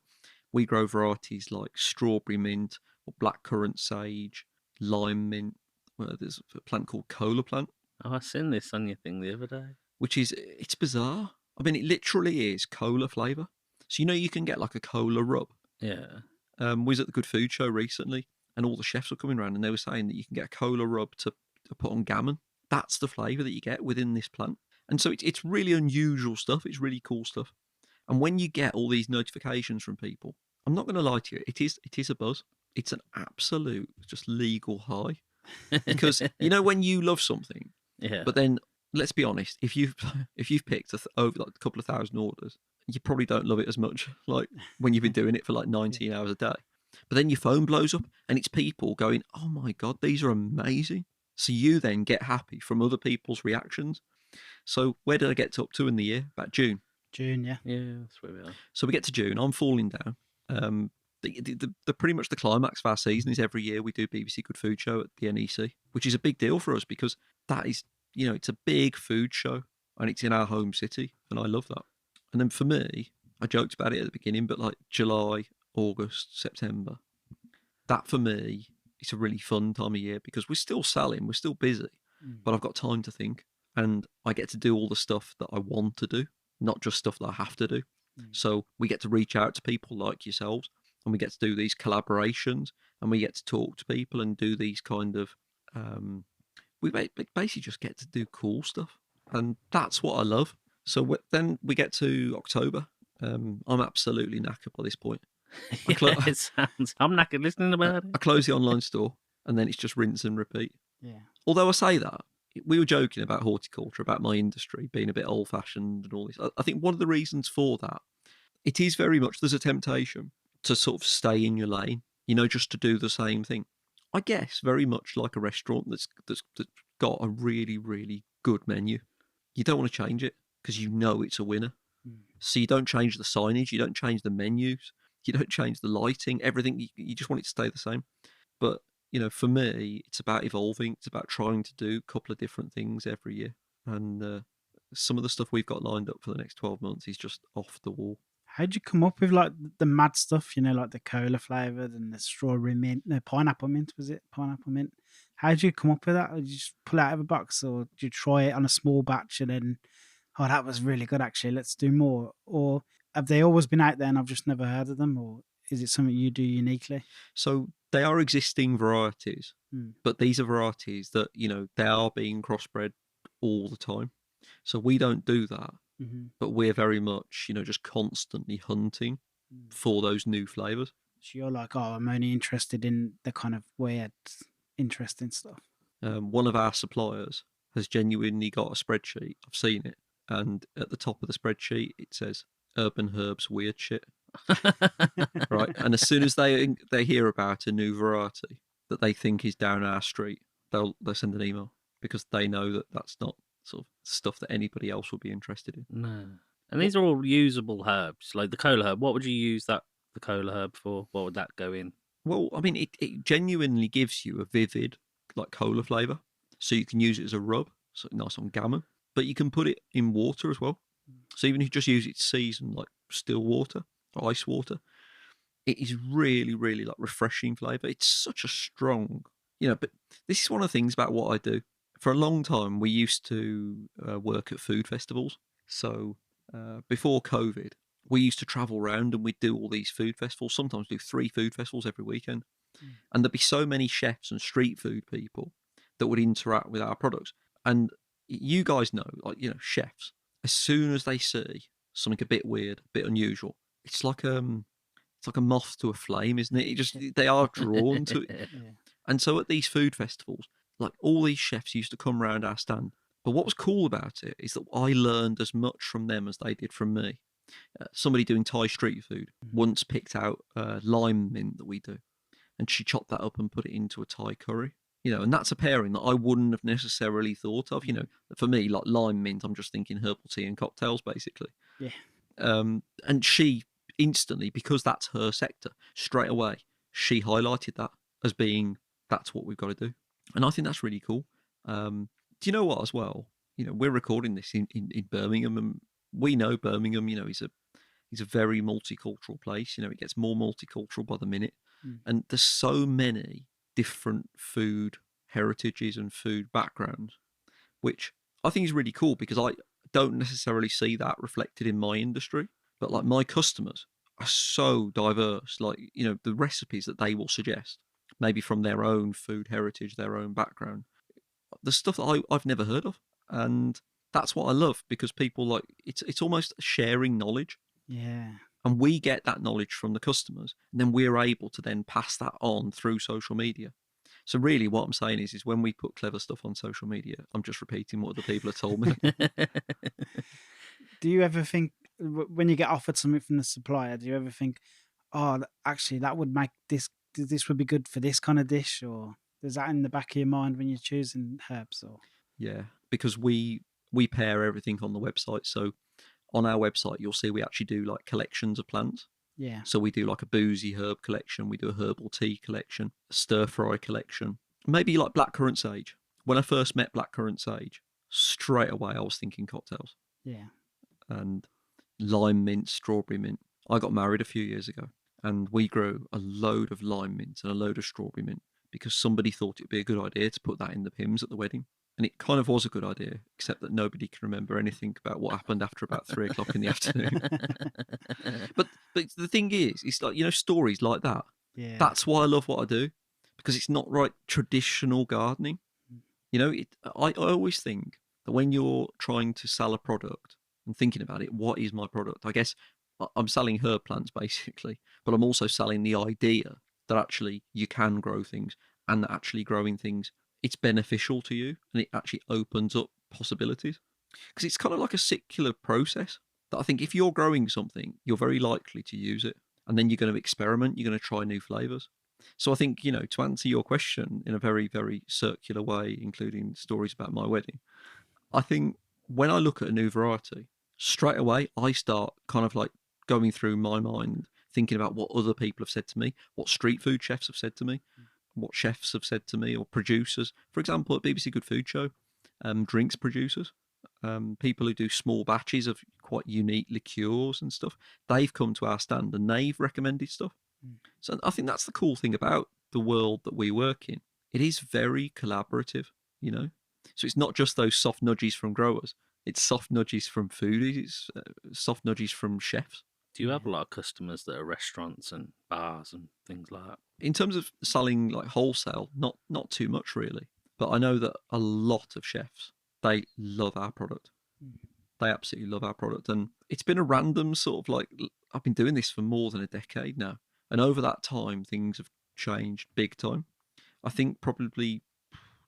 we grow varieties like strawberry mint or blackcurrant sage, lime mint. Well, there's a plant called cola plant, Oh, I seen this on your thing the other day. which is, it's bizarre. I mean, it literally is cola flavour. So, you know, you can get like a cola rub. Yeah. We was at the Good Food Show recently, and all the chefs were coming around, and they were saying that you can get a cola rub to put on gammon. That's the flavour that you get within this plant, and so it's really unusual stuff. It's really cool stuff. And when you get all these notifications from people, I'm not going to lie to you, it is a buzz. It's an absolute just legal high, because you know when you love something, Yeah. but then let's be honest, if you've picked over like a couple of thousand orders, you probably don't love it as much like when you've been doing it for like 19 hours a day. But then your phone blows up and it's people going, oh my God, these are amazing. So you then get happy from other people's reactions. So where did I get up to in the year? About June. June, yeah. Yeah, that's where we are. So we get to June, I'm falling down. The pretty much the climax of our season is every year we do BBC Good Food Show at the NEC, which is a big deal for us because that is, you know, it's a big food show and it's in our home city, and I love that. And then for me, I joked about it at the beginning, but like July, August, September, that for me, it's a really fun time of year because we're still selling, we're still busy, but I've got time to think and I get to do all the stuff that I want to do, not just stuff that I have to do. So we get to reach out to people like yourselves and we get to do these collaborations and we get to talk to people and do these kind of, we basically just get to do cool stuff. And that's what I love. So then we get to October. I'm absolutely knackered by this point. It sounds. I'm knackered listening about it. I close the online store and then it's just rinse and repeat. Yeah. Although I say that, we were joking about horticulture, about my industry being a bit old fashioned and all this. I think one of the reasons for that, it is very much, there's a temptation to sort of stay in your lane, you know, just to do the same thing. I guess very much like a restaurant that's got a really, really good menu. You don't want to change it because you know it's a winner. So you don't change the signage, you don't change the menus, you don't change the lighting, everything. You just want it to stay the same. But, you know, for me, it's about evolving. It's about trying to do a couple of different things every year. And some of the stuff we've got lined up for the next 12 months is just off the wall. How'd you come up with like the mad stuff, you know, like the cola flavoured and the strawberry mint, no, pineapple mint, was it? Pineapple mint. How'd you come up with that? Or did you just pull it out of a box or did you try it on a small batch and then, oh, that was really good actually, let's do more? Or have they always been out there and I've just never heard of them? Or is it something you do uniquely? So they are existing varieties, but these are varieties that, you know, they are being crossbred all the time. So we don't do that, but we're very much, you know, just constantly hunting for those new flavours. So you're like, oh, I'm only interested in the kind of weird, interesting stuff. One of our suppliers has genuinely got a spreadsheet. I've seen it. And at the top of the spreadsheet, it says Urban Herbs Weird Shit. Right. And as soon as they hear about a new variety that they think is down our street, they'll send an email because they know that that's not sort of stuff that anybody else would be interested in. No. And these are all usable herbs, like the cola herb. What would you use the cola herb for? What would that go in? Well, I mean, it genuinely gives you a vivid, like, cola flavour. So you can use it as a rub, so nice on gammon. But you can put it in water as well. So even if you just use it to season, like still water or ice water, it is really, really like refreshing flavour. It's such a strong, you know, but this is one of the things about what I do. For a long time, we used to work at food festivals. So before COVID, we used to travel around and we'd do all these food festivals, sometimes do 3 food festivals every weekend. And there'd be so many chefs and street food people that would interact with our products. And you guys know, like, you know, chefs, as soon as they see something a bit weird, a bit unusual, it's like a moth to a flame, isn't it? They are drawn to it. Yeah. And so at these food festivals, like, all these chefs used to come around our stand. But what was cool about it is that I learned as much from them as they did from me. Somebody doing Thai street food once picked out lime mint that we do, and she chopped that up and put it into a Thai curry. You know, and that's a pairing that I wouldn't have necessarily thought of. You know, for me, like lime mint, I'm just thinking herbal tea and cocktails, basically. Yeah. And she instantly, because that's her sector, straight away, she highlighted that as being, that's what we've got to do. And I think that's really cool. Do you know what, as well? You know, we're recording this in Birmingham, and we know Birmingham, you know, is a very multicultural place. You know, it gets more multicultural by the minute. And there's so many different food heritages and food backgrounds, which I think is really cool, because I don't necessarily see that reflected in my industry. But like, my customers are so diverse. Like, you know, the recipes that they will suggest, maybe from their own food heritage, their own background, the stuff that I've never heard of. And that's what I love, because people, like, it's almost sharing knowledge. Yeah. And we get that knowledge from the customers, and then we're able to then pass that on through social media. So really what I'm saying is when we put clever stuff on social media, I'm just repeating what other people have told me. Do you ever think, when you get offered something from the supplier, do you ever think, oh, actually, that would make this would be good for this kind of dish? Or is that in the back of your mind when you're choosing herbs? Or Yeah, because we pair everything on the website. So on our website, you'll see we actually do like collections of plants. yeah. So we do like a boozy herb collection, we do a herbal tea collection, a stir fry collection, maybe like blackcurrant sage. When I first met blackcurrant sage, straight away I was thinking cocktails. Yeah. And lime mint, strawberry mint. I got married a few years ago, and we grew a load of lime mint and a load of strawberry mint because somebody thought it'd be a good idea to put that in the pims at the wedding. And it kind of was a good idea, except that nobody can remember anything about what happened after about 3 o'clock in the afternoon. But the thing is, it's like, you know, stories like that. Yeah. That's why I love what I do, because it's not like traditional gardening. You know, I always think that when you're trying to sell a product and thinking about it, what is my product? I guess I'm selling herb plants basically, but I'm also selling the idea that actually you can grow things, and that actually growing things, it's beneficial to you, and it actually opens up possibilities. Because it's kind of like a circular process that I think if you're growing something, you're very likely to use it, and then you're going to experiment, you're going to try new flavors. So I think, you know, to answer your question in a very, very circular way, including stories about my wedding, I think when I look at a new variety, straight away I start kind of like going through my mind, thinking about what other people have said to me, what street food chefs have said to me, what chefs have said to me, or producers. For example, at BBC Good Food Show, drinks producers, people who do small batches of quite unique liqueurs and stuff, they've come to our stand and they've recommended stuff. So I think that's the cool thing about the world that we work in. It is very collaborative, you know? So it's not just those soft nudges from growers. It's soft nudges from foodies, soft nudges from chefs. Do you have a lot of customers that are restaurants and bars and things like that? In terms of selling like wholesale, not too much really. But I know that a lot of chefs, they love our product. They absolutely love our product. And it's been a random sort of like, I've been doing this for more than a decade now. And over that time, things have changed big time. I think probably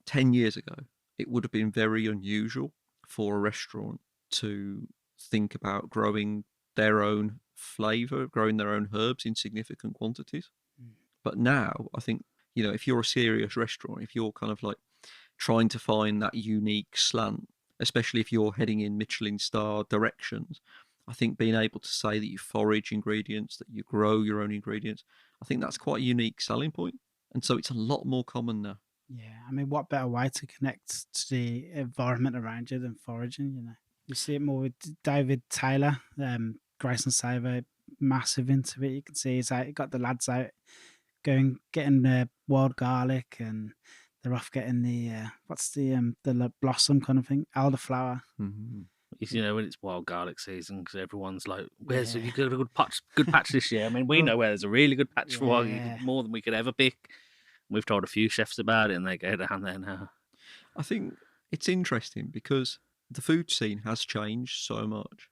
10 years ago, it would have been very unusual for a restaurant to think about growing their own flavour, growing their own herbs in significant quantities. But now, I think, you know, if you're a serious restaurant, if you're kind of like trying to find that unique slant, especially if you're heading in Michelin star directions, I think being able to say that you forage ingredients, that you grow your own ingredients, I think that's quite a unique selling point. And so it's a lot more common now. Yeah, I mean, what better way to connect to the environment around you than foraging, you know? You see it more with David Taylor, Grayson Saver, massive into it. You can see he's out, got the lads out getting wild garlic, and they're off getting the, what's the blossom kind of thing, elderflower. Mm-hmm. It's, when it's wild garlic season, because everyone's like, "Where's have you got a good patch this year?" I mean, we know where there's a really good patch for wild, more than we could ever pick. We've told a few chefs about it, and they go down there now. I think it's interesting because the food scene has changed so much,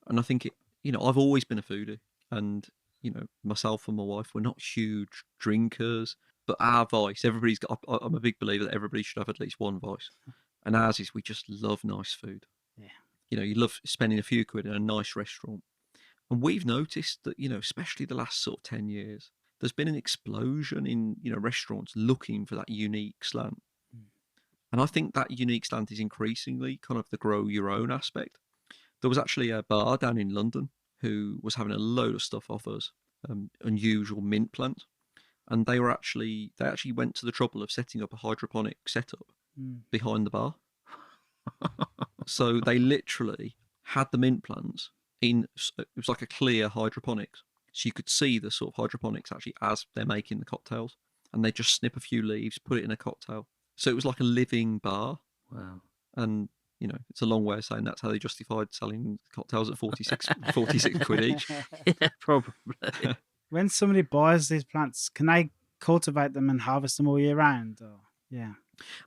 and I think I've always been a foodie, and myself and my wife, we're not huge drinkers, but our vice, everybody's got. I'm a big believer that everybody should have at least one vice, and ours is we just love nice food. Yeah. You love spending a few quid in a nice restaurant, and we've noticed that especially the last sort of 10 years, there's been an explosion in restaurants looking for that unique slant. And I think that unique slant is increasingly kind of the grow your own aspect. There was actually a bar down in London who was having a load of stuff off us, unusual mint plant, and they actually went to the trouble of setting up a hydroponic setup behind the bar. So they literally had the mint plants it was like a clear hydroponics, so you could see the sort of hydroponics actually as they're making the cocktails, and they just snip a few leaves, put it in a cocktail. So it was like a living bar. Wow. And it's a long way of saying that's how they justified selling cocktails at 46 quid each. Yeah, probably. When somebody buys these plants, can they cultivate them and harvest them all year round? Or yeah.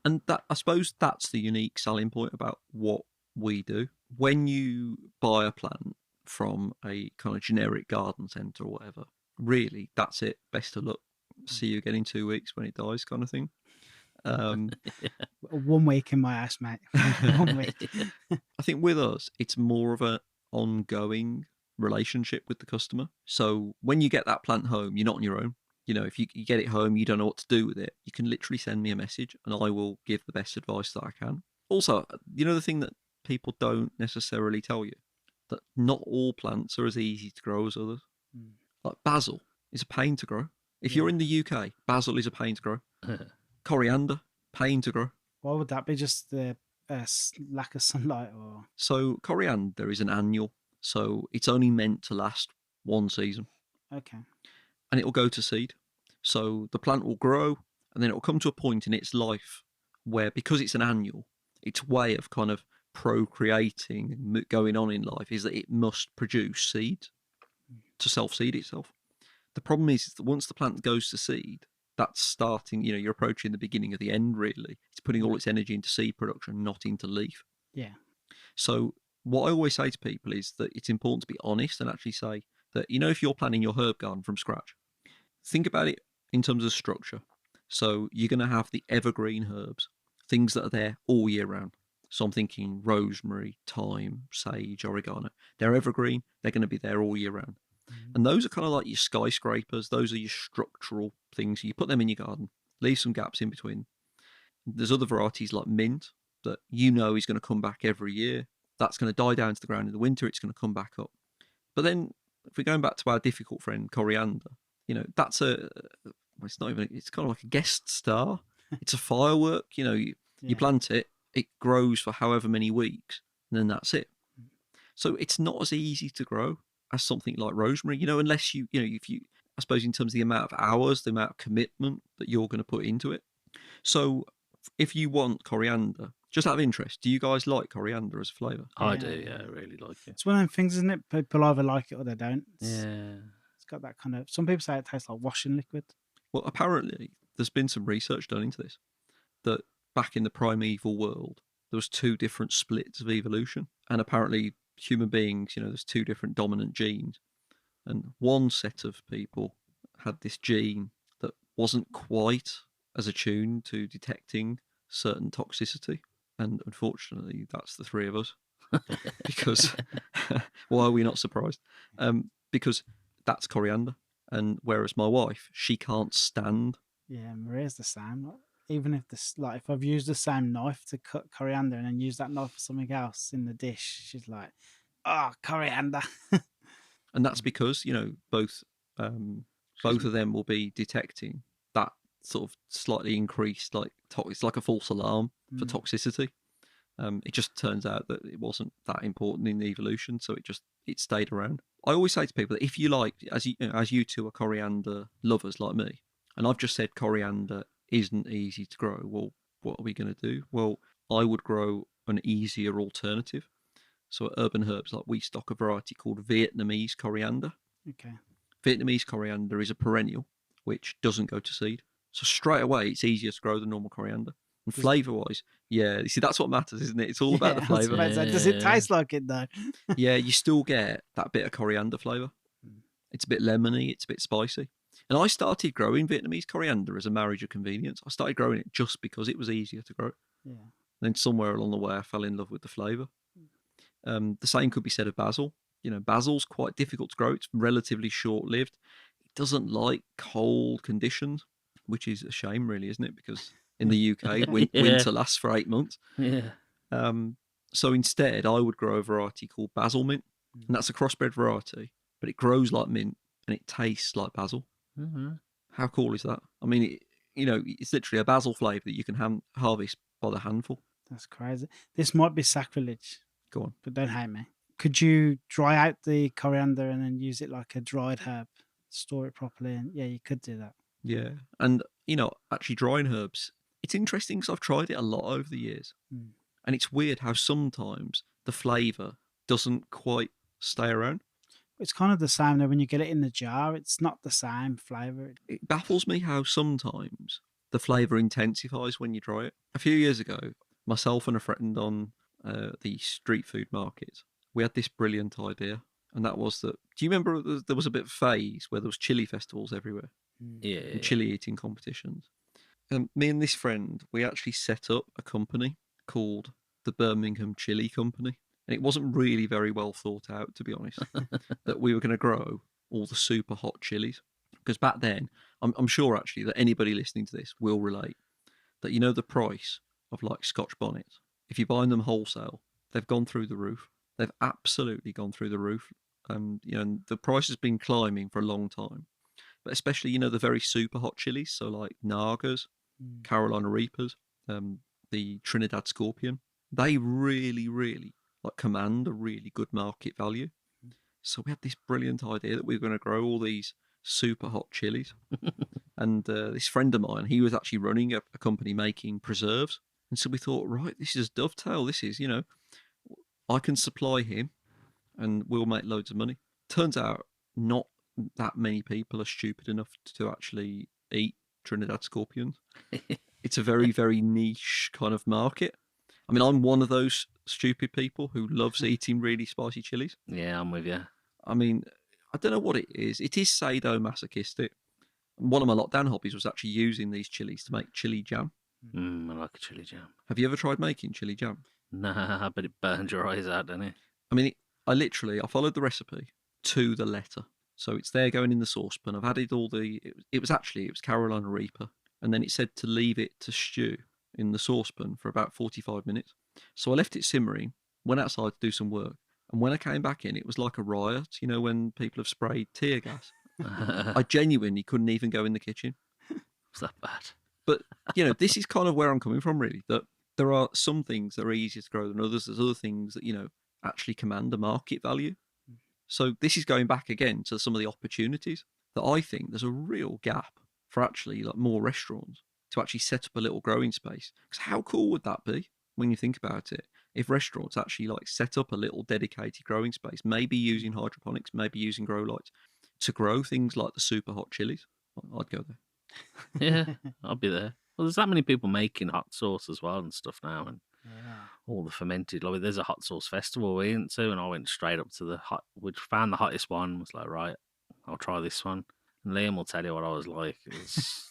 And that, I suppose, that's the unique selling point about what we do. When you buy a plant from a kind of generic garden centre or whatever, really, that's it. Best of luck. See you again in 2 weeks when it dies, kind of thing. 1 week in my house, mate. 1 week. I think with us, it's more of an ongoing relationship with the customer. So when you get that plant home, you're not on your own. If you get it home, you don't know what to do with it, you can literally send me a message and I will give the best advice that I can. Also, the thing that people don't necessarily tell you, that not all plants are as easy to grow as others. Like basil is a pain to grow. If you're in the UK, basil is a pain to grow. Coriander, pain to grow. Why would that be? Just the lack of sunlight, or? So coriander is an annual, so it's only meant to last one season. Okay. And it will go to seed. So the plant will grow, and then it will come to a point in its life where, because it's an annual, its way of kind of procreating and going on in life is that it must produce seed to self-seed itself. The problem is that once the plant goes to seed, that's starting, you're approaching the beginning of the end, really. It's putting all its energy into seed production, not into leaf. Yeah. So what I always say to people is that it's important to be honest and actually say that, if you're planning your herb garden from scratch, think about it in terms of structure. So you're going to have the evergreen herbs, things that are there all year round. So I'm thinking rosemary, thyme, sage, oregano. They're evergreen. They're going to be there all year round. And those are kind of like your skyscrapers. Those are your structural things. You put them in your garden, leave some gaps in between. There's other varieties like mint that is going to come back every year. That's going to die down to the ground in the winter. It's going to come back up. But then if we're going back to our difficult friend, coriander, that's it's not even, it's kind of like a guest star. It's a firework. You plant it, it grows for however many weeks, and then that's it. So it's not as easy to grow as something like rosemary, unless if you, I suppose, in terms of the amount of hours, the amount of commitment that you're going to put into it. So if you want coriander, just out of interest, do you guys like coriander as a flavour? I do, yeah, I really like it. It's one of them things, isn't it? People either like it or they don't. Yeah. It's got that kind of, some people say it tastes like washing liquid. Well, apparently there's been some research done into this, that back in the primeval world, there was 2 different splits of evolution. And apparently human beings, there's 2 different dominant genes. And one set of people had this gene that wasn't quite as attuned to detecting certain toxicity. And unfortunately, that's the 3 of us. Because, why are we not surprised? Because that's coriander. And whereas my wife, she can't stand. Yeah, Maria's the same. Even if if I've used the same knife to cut coriander and then use that knife for something else in the dish, she's like, "Oh, coriander." And that's because both of them will be detecting that sort of slightly increased, like it's like a false alarm for toxicity. It just turns out that it wasn't that important in the evolution, so it stayed around. I always say to people that if you like, as you two are coriander lovers like me, and I've just said coriander isn't easy to grow, well, what are we going to do? Well, I would grow an easier alternative. So at Urban Herbs, like we stock a variety called Vietnamese coriander. Okay. Vietnamese coriander is a perennial which doesn't go to seed. So straight away, it's easier to grow than normal coriander. And flavour-wise, yeah, you see, that's what matters, isn't it? It's all about the I was flavour. about to say, does it taste like it though? Yeah, you still get that bit of coriander flavour. It's a bit lemony, it's a bit spicy. And I started growing Vietnamese coriander as a marriage of convenience. I started growing it just because it was easier to grow. Yeah. Then somewhere along the way, I fell in love with the flavour. The same could be said of basil. You know, basil's quite difficult to grow. It's relatively short-lived. It doesn't like cold conditions, which is a shame, really, isn't it? Because in the UK, winter lasts for 8 months. Yeah. So instead, I would grow a variety called basil mint, and that's a crossbred variety, but it grows like mint and it tastes like basil. Mm-hmm. How cool is that? I mean, it's literally a basil flavour that you can harvest by the handful. That's crazy. This might be sacrilege. Go on. But don't hate me. Could you dry out the coriander and then use it like a dried herb, store it properly? And yeah, you could do that. Yeah. And, actually drying herbs, it's interesting because I've tried it a lot over the years. And it's weird how sometimes the flavour doesn't quite stay around. It's kind of the same though when you get it in the jar. It's not the same flavour. It baffles me how sometimes the flavour intensifies when you dry it. A few years ago, myself and a friend on the street food market, we had this brilliant idea. And that was that, do you remember there was a bit of a phase where there was chili festivals everywhere? Yeah. And chili eating competitions. And me and this friend, we actually set up a company called the Birmingham Chili Company. And it wasn't really very well thought out, to be honest, that we were going to grow all the super hot chilies. Because back then, I'm sure actually that anybody listening to this will relate that, the price of like Scotch bonnets, if you're buying them wholesale, they've gone through the roof. They've absolutely gone through the roof. And the price has been climbing for a long time. But especially, the very super hot chilies, so like Nagas, Carolina Reapers, the Trinidad Scorpion, they really, really command a really good market value. So we had this brilliant idea that we were going to grow all these super hot chilies. And this friend of mine, he was actually running a company making preserves. And so we thought, right, this is dovetail. This is, I can supply him and we'll make loads of money. Turns out not that many people are stupid enough to actually eat Trinidad scorpions. It's a very, very niche kind of market. I mean, I'm one of those stupid people who loves eating really spicy chilies. Yeah, I'm with you. I mean, I don't know what it is. It is sadomasochistic. One of my lockdown hobbies was actually using these chilies to make chili jam. I like a chili jam. Have you ever tried making chili jam? Nah, but it burns your eyes out, doesn't it? I mean, I followed the recipe to the letter. So it's there going in the saucepan. I've added all it was Carolina Reaper. And then it said to leave it to stew in the saucepan for about 45 minutes. So I left it simmering, went outside to do some work. And when I came back in, it was like a riot, when people have sprayed tear gas. I genuinely couldn't even go in the kitchen. Was that bad? But, this is kind of where I'm coming from, really, that there are some things that are easier to grow than others. There's other things that, actually command a market value. So this is going back again to some of the opportunities that I think there's a real gap for actually more restaurants to actually set up a little growing space. Because how cool would that be when you think about it? If restaurants actually set up a little dedicated growing space, maybe using hydroponics, maybe using grow lights to grow things like the super hot chilies, I'd go there. Yeah, I'll be there. Well, there's that many people making hot sauce as well and stuff now, and all the fermented. There's a hot sauce festival we went to, and I went straight up to we found the hottest one. Was like, right, I'll try this one. And Liam will tell you what I was like. It was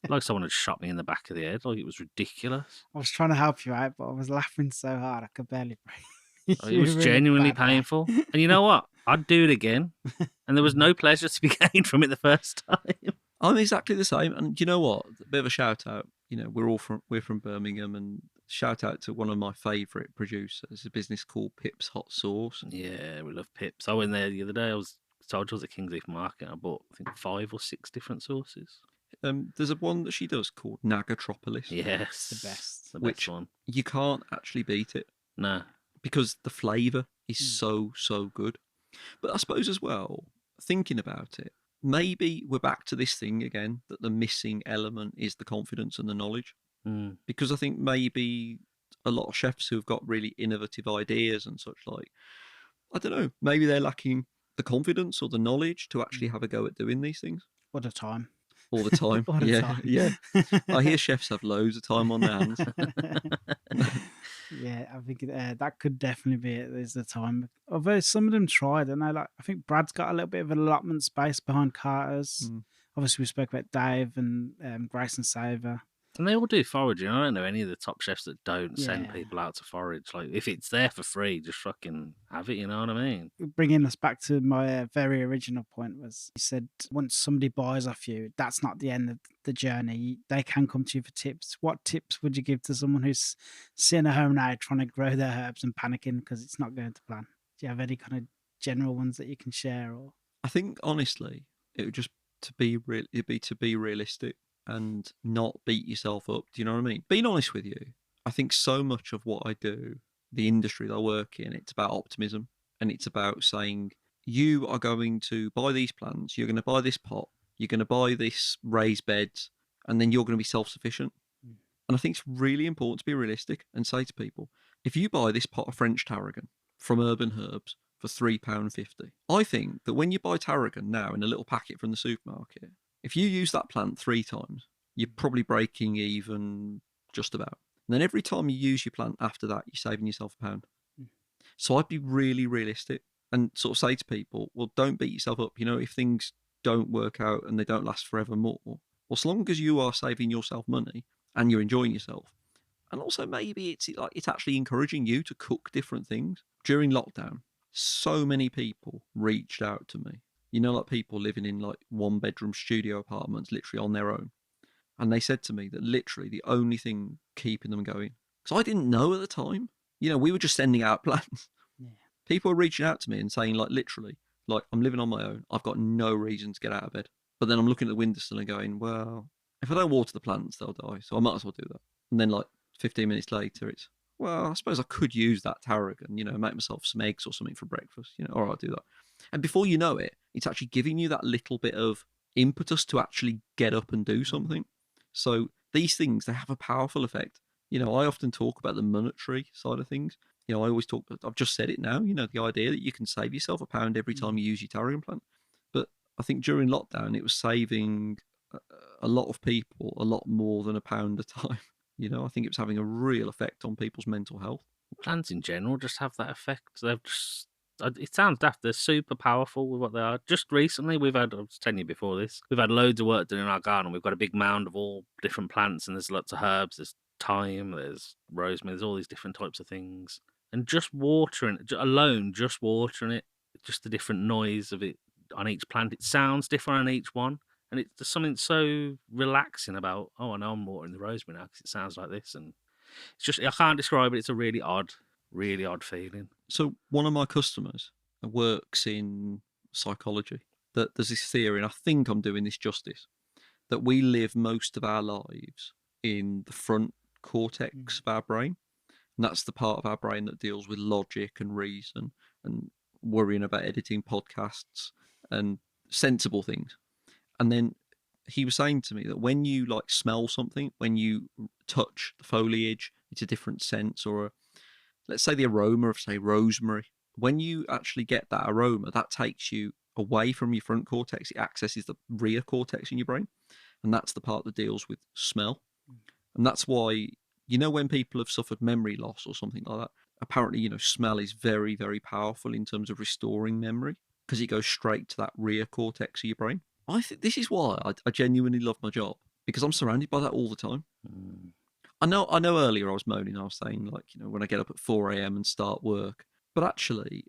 like someone had shot me in the back of the head. It was ridiculous. I was trying to help you out, but I was laughing so hard I could barely breathe. It was genuinely painful. And you know what? I'd do it again. And there was no pleasure to be gained from it the first time. I'm exactly the same. And you know what? A bit of a shout out. We're from Birmingham, and shout out to one of my favourite producers, a business called Pip's Hot Sauce. Yeah, we love Pip's. I went there the other day. I told you I was at Kingsleaf Market. I bought, I think, 5 or 6 different sauces. There's a one that she does called Nagatropolis. Yes, the best. The best one. You can't actually beat it. No. Because the flavour is so good. But I suppose as well, thinking about it, maybe we're back to this thing again, that the missing element is the confidence and the knowledge. Because I think maybe a lot of chefs who've got really innovative ideas and such, like, I don't know, maybe they're lacking the confidence or the knowledge to actually have a go at doing these things. All the time. All the time. All the time. Yeah. I hear chefs have loads of time on their hands. Yeah, I think that could definitely be it. There's the time. Although some of them tried, and I think Brad's got a little bit of an allotment space behind Carter's. Obviously, we spoke about Dave and Grace and Saver. And they all do foraging. I don't know any of the top chefs that don't send people out to forage. Like, if it's there for free, just fucking have it, you know what I mean? Bringing us back to my very original point was, you said once somebody buys off you, that's not the end of the journey. They can come to you for tips. What tips would you give to someone who's sitting at home now trying to grow their herbs and panicking because it's not going to plan? Do you have any kind of general ones that you can share? Or I think, honestly, it would just be realistic and not beat yourself up. Do you know what I mean? Being honest with you, I think so much of what I do, the industry that I work in, it's about optimism, and it's about saying, you are going to buy these plants, you're going to buy this pot, you're going to buy this raised beds, and then you're going to be self-sufficient. And I think it's really important to be realistic and say to people, if you buy this pot of French tarragon from Urban Herbs for £3.50, I think that when you buy tarragon now in a little packet from the supermarket, if you use that plant 3 times, you're probably breaking even just about. And then every time you use your plant after that, you're saving yourself £1. So I'd be really realistic and sort of say to people, well, don't beat yourself up. You know, if things don't work out and they don't last forevermore, well, as long as you are saving yourself money and you're enjoying yourself, and also maybe it's actually encouraging you to cook different things. During lockdown, so many people reached out to me. You know, like people living in like 1-bedroom studio apartments, literally on their own. And they said to me that literally the only thing keeping them going, because I didn't know at the time, you know, we were just sending out plans. Yeah. People were reaching out to me and saying, like, literally, like, I'm living on my own. I've got no reason to get out of bed. But then I'm looking at the windowsill and going, well, if I don't water the plants, they'll die. So I might as well do that. And then like 15 minutes later, it's, well, I suppose I could use that tarragon, you know, make myself some eggs or something for breakfast, you know, or I'll do that. And before you know it, it's actually giving you that little bit of impetus to actually get up and do something. So these things, they have a powerful effect. You know, I often talk about the monetary side of things. You know, I always talk, I've just said it now, you know, the idea that you can save yourself £1 every time you use your tarragon plant. But I think during lockdown, it was saving a lot of people a lot more than £1 a time. You know, I think it was having a real effect on people's mental health. Plants in general just have that effect. They've just, it sounds daft, they're super powerful with what they are. Just recently, I was telling you before this, we've had loads of work done in our garden. We've got a big mound of all different plants, and there's lots of herbs. There's thyme, there's rosemary, there's all these different types of things. And just watering it, alone, just watering it, just the different noise of it on each plant, it sounds different on each one. And it's something so relaxing about, oh, I know I'm watering the rosemary now because it sounds like this. And it's just, I can't describe it. It's a really odd feeling. So one of my customers works in psychology. That there's this theory, and I think I'm doing this justice, that we live most of our lives in the front cortex of our brain. And that's the part of our brain that deals with logic and reason and worrying about editing podcasts and sensible things. And then he was saying to me that when you like smell something, when you touch the foliage, it's a different sense, or let's say the aroma of, say, rosemary. When you actually get that aroma, that takes you away from your front cortex. It accesses the rear cortex in your brain. And that's the part that deals with smell. And that's why, you know, when people have suffered memory loss or something like that, apparently, you know, smell is very, very powerful in terms of restoring memory because it goes straight to that rear cortex of your brain. I think this is why I genuinely love my job, because I'm surrounded by that all the time. I know earlier I was moaning, I was saying, like, you know, when I get up at 4 a.m. and start work, but actually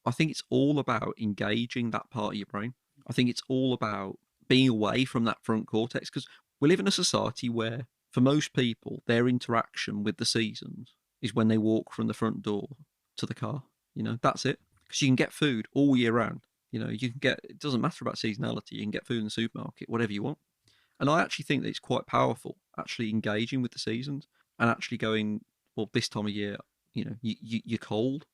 I think it's all about engaging that part of your brain. I think it's all about being away from that front cortex, because we live in a society where, for most people, their interaction with the seasons is when they walk from the front door to the car. You know, that's it. Because you can get food all year round. You know, you can get, it doesn't matter about seasonality, you can get food in the supermarket, whatever you want. And I actually think that it's quite powerful, actually engaging with the seasons and actually going, well, this time of year, you know, you're cold.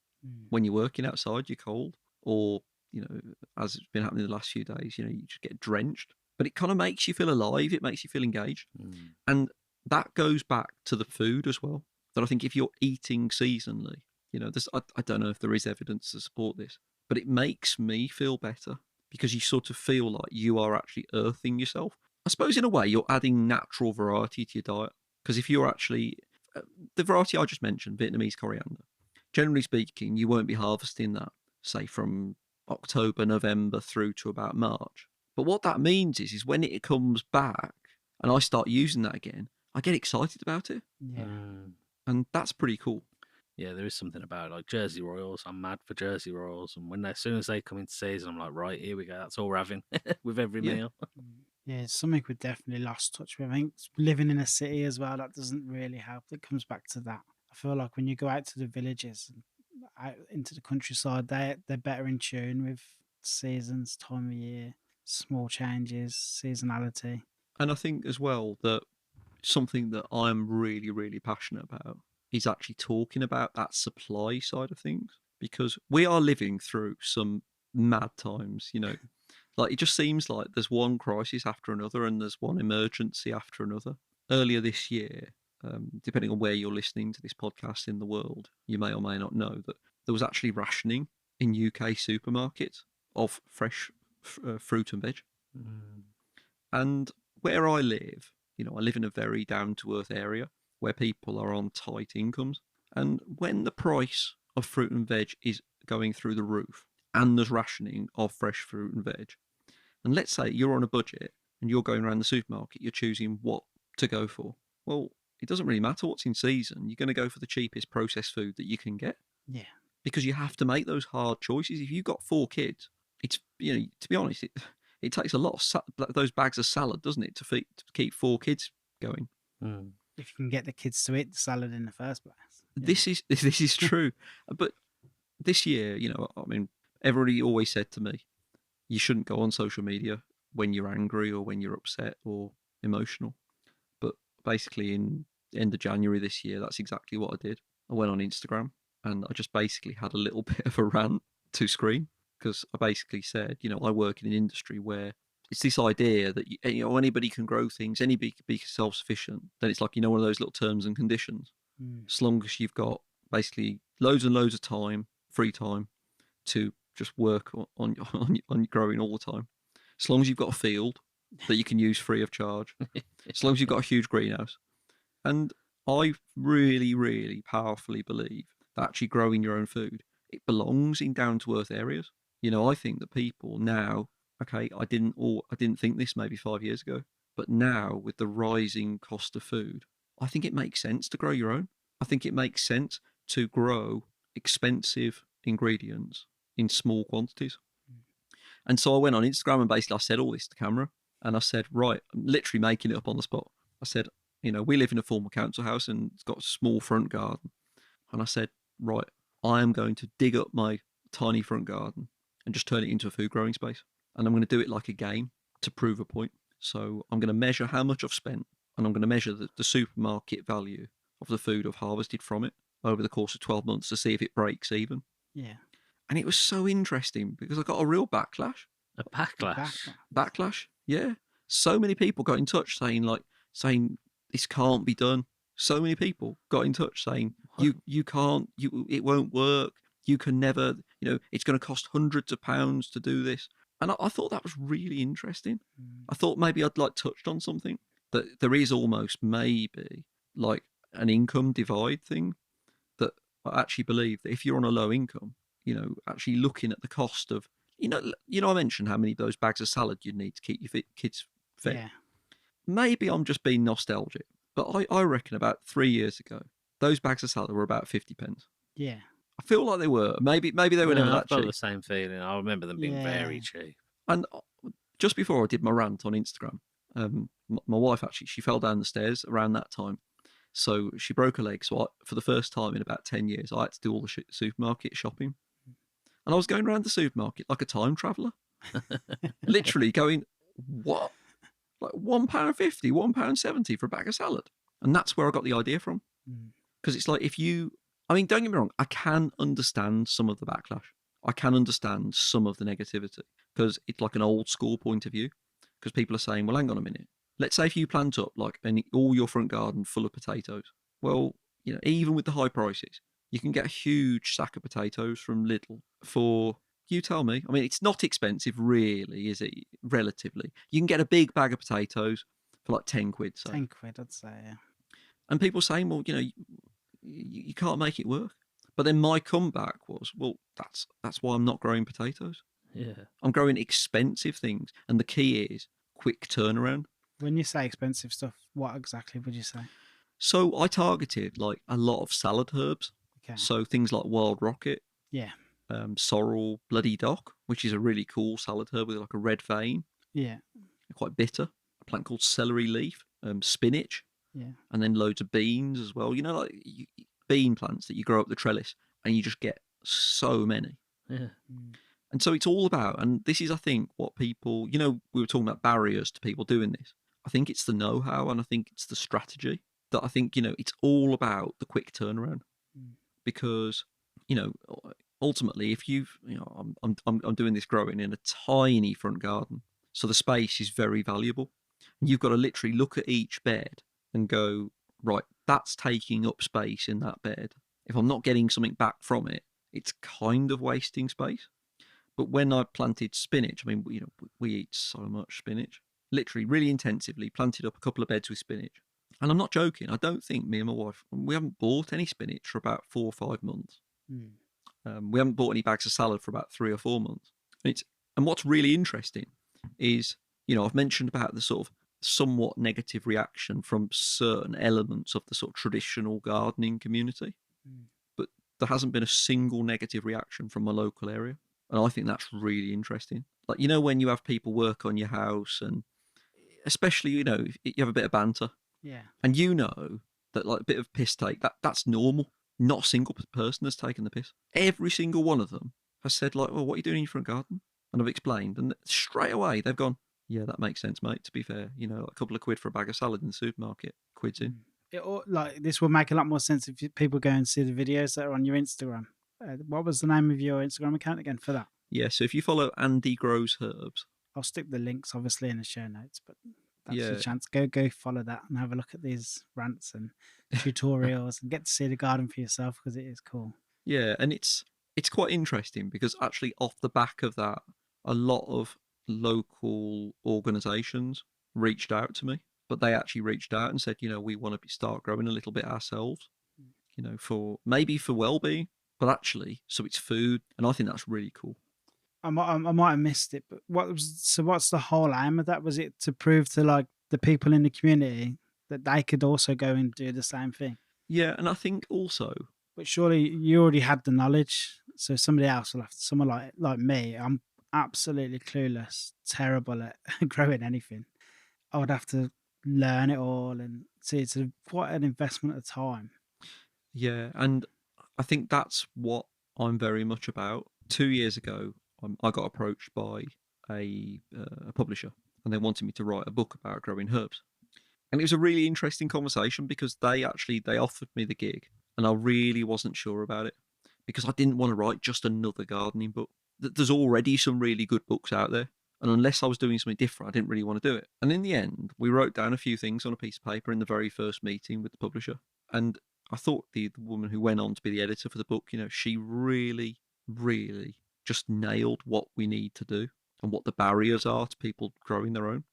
When you're working outside, you're cold. Or, you know, as it's been happening the last few days, you know, you just get drenched. But it kind of makes you feel alive. It makes you feel engaged. And that goes back to the food as well. that I think if you're eating seasonally, I don't know if there is evidence to support this, but it makes me feel better because you sort of feel like you are actually earthing yourself. I suppose in a way you're adding natural variety to your diet, because if you're actually the variety I just mentioned, Vietnamese coriander, generally speaking, you won't be harvesting that, say, from October, November through to about March. But what that means is when it comes back and I start using that again, I get excited about it. Yeah. And that's pretty cool. Yeah, there is something about it. Like Jersey Royals. I'm mad for Jersey Royals. And as soon as they come into season, I'm like, right, here we go. That's all we're having with every meal. Yeah, it's something we definitely lost touch with. I think living in a city as well, that doesn't really help. It comes back to that. I feel like when you go out to the villages and out into the countryside, they're better in tune with seasons, time of year, small changes, seasonality. And I think as well that something that I'm really, really passionate about is actually talking about that supply side of things, because we are living through some mad times, Like, it just seems like there's one crisis after another and there's one emergency after another. Earlier this year, depending on where you're listening to this podcast in the world, you may or may not know that there was actually rationing in UK supermarkets of fresh fruit and veg. And where I live, I live in a very down-to-earth area where people are on tight incomes. And when the price of fruit and veg is going through the roof and there's rationing of fresh fruit and veg, and let's say you're on a budget and you're going around the supermarket, you're choosing what to go for. Well, it doesn't really matter what's in season. You're going to go for the cheapest processed food that you can get. Yeah. Because you have to make those hard choices. If you've got 4 kids, it's, to be honest, it takes a lot of those bags of salad, doesn't it, to keep 4 kids going. If you can get the kids to eat the salad in the first place. This is true. But this year, everybody always said to me, you shouldn't go on social media when you're angry or when you're upset or emotional. But basically in the end of January this year, that's exactly what I did. I went on Instagram and I just basically had a little bit of a rant to screen, because I basically said, I work in an industry where it's this idea that anybody can grow things, anybody can be self-sufficient. Then it's like, one of those little terms and conditions. As long as you've got basically loads and loads of time, free time, to just work on growing all the time. As long as you've got a field that you can use free of charge. As long as you've got a huge greenhouse. And I really, really powerfully believe that actually growing your own food, it belongs in down-to-earth areas. I think that people now, okay, I didn't think this maybe 5 years ago, but now with the rising cost of food, I think it makes sense to grow your own. I think it makes sense to grow expensive ingredients in small quantities. And so I went on Instagram and basically I said all this to camera, and I said, right, I'm literally making it up on the spot. I said, we live in a former council house and it's got a small front garden. And I said, right, I am going to dig up my tiny front garden and just turn it into a food growing space. And I'm going to do it like a game to prove a point. So I'm going to measure how much I've spent, and I'm going to measure the supermarket value of the food I've harvested from it over the course of 12 months to see if it breaks even. Yeah. And it was so interesting because I got a real backlash. A backlash? Backlash, yeah. So many people got in touch saying this can't be done. So many people got in touch saying, you can't, it won't work. You can never, it's going to cost hundreds of pounds to do this. And I thought that was really interesting. I thought maybe I'd touched on something, that there is almost maybe like an income divide thing, that I actually believe that if you're on a low income, actually looking at the cost of, I mentioned how many of those bags of salad you'd need to keep your kids fed. Yeah. Maybe I'm just being nostalgic, but I reckon about 3 years ago, those bags of salad were about 50 pence. Yeah. I feel like they were. Maybe they were never I that felt cheap. the same feeling. I remember them being very cheap. And just before I did my rant on Instagram, my wife actually, she fell down the stairs around that time. So she broke her leg. So for the first time in about 10 years, I had to do all the supermarket shopping. And I was going around the supermarket like a time traveller. Literally going, what? Like £1.50, £1.70 for a bag of salad. And that's where I got the idea from. Because it's like, don't get me wrong, I can understand some of the backlash. I can understand some of the negativity, because it's like an old school point of view. Because people are saying, well, hang on a minute. Let's say if you plant up all your front garden full of potatoes. Well, even with the high prices, you can get a huge sack of potatoes from Lidl for, you tell me. I mean, it's not expensive really, is it? Relatively. You can get a big bag of potatoes for like 10 quid. So. 10 quid, I'd say, yeah. And people saying, well, you can't make it work. But then my comeback was, well, that's why I'm not growing potatoes. Yeah. I'm growing expensive things. And the key is quick turnaround. When you say expensive stuff, what exactly would you say? So I targeted like a lot of salad herbs. Okay. So things like wild rocket, Yeah. sorrel, bloody dock, which is a really cool salad herb with like a red vein. Yeah. Quite bitter. A plant called celery leaf, spinach. Yeah. And then loads of beans as well. Like bean plants that you grow up the trellis, and you just get so many. Yeah. And so it's all about, and this is, I think, what people, we were talking about barriers to people doing this. I think it's the know-how, and I think it's the strategy that I think, it's all about the quick turnaround. Because, ultimately, if you've, I'm doing this growing in a tiny front garden, so the space is very valuable. And you've got to literally look at each bed and go, right, that's taking up space in that bed. If I'm not getting something back from it, it's kind of wasting space. But when I planted spinach, I mean, we eat so much spinach, literally really intensively, planted up a couple of beds with spinach. And I'm not joking. I don't think me and my wife, we haven't bought any spinach for about 4 or 5 months. We haven't bought any bags of salad for about 3 or 4 months. And what's really interesting is, I've mentioned about the sort of somewhat negative reaction from certain elements of the sort of traditional gardening community. But there hasn't been a single negative reaction from my local area. And I think that's really interesting. Like, when you have people work on your house, and especially, you have a bit of banter. Yeah. And that like a bit of piss take, that's normal. Not a single person has taken the piss. Every single one of them has said like, well, what are you doing in your front garden? And I've explained. And straight away they've gone, yeah, that makes sense, mate, to be fair. A couple of quid for a bag of salad in the supermarket, quid's in. This will make a lot more sense if people go and see the videos that are on your Instagram. What was the name of your Instagram account again for that? Yeah, so if you follow Andy Grows Herbs. I'll stick the links, obviously, in the show notes, but that's your Yeah. chance. Go follow that and have a look at these rants and tutorials and get to see the garden for yourself, because it is cool. Yeah, and it's quite interesting because actually off the back of that, a lot of local organisations reached out to me, but they actually reached out and said, we want to start growing a little bit ourselves, for well-being, but actually, so it's food, and I think that's really cool. I might have missed it, but what's the whole aim of that? Was it to prove to like the people in the community that they could also go and do the same thing? Yeah, and I think also, but surely you already had the knowledge, so somebody else will have to. Someone like me, I'm absolutely clueless, terrible at growing anything. I would have to learn it all, and see, it's quite an investment of time. Yeah, and I think that's what I'm very much about. 2 years ago, I got approached by a publisher, and they wanted me to write a book about growing herbs. And it was a really interesting conversation because they offered me the gig, and I really wasn't sure about it because I didn't want to write just another gardening book. There's already some really good books out there, and unless I was doing something different, I didn't really want to do it. And in the end, we wrote down a few things on a piece of paper in the very first meeting with the publisher, and I thought the woman who went on to be the editor for the book, she really, really just nailed what we need to do and what the barriers are to people growing their own.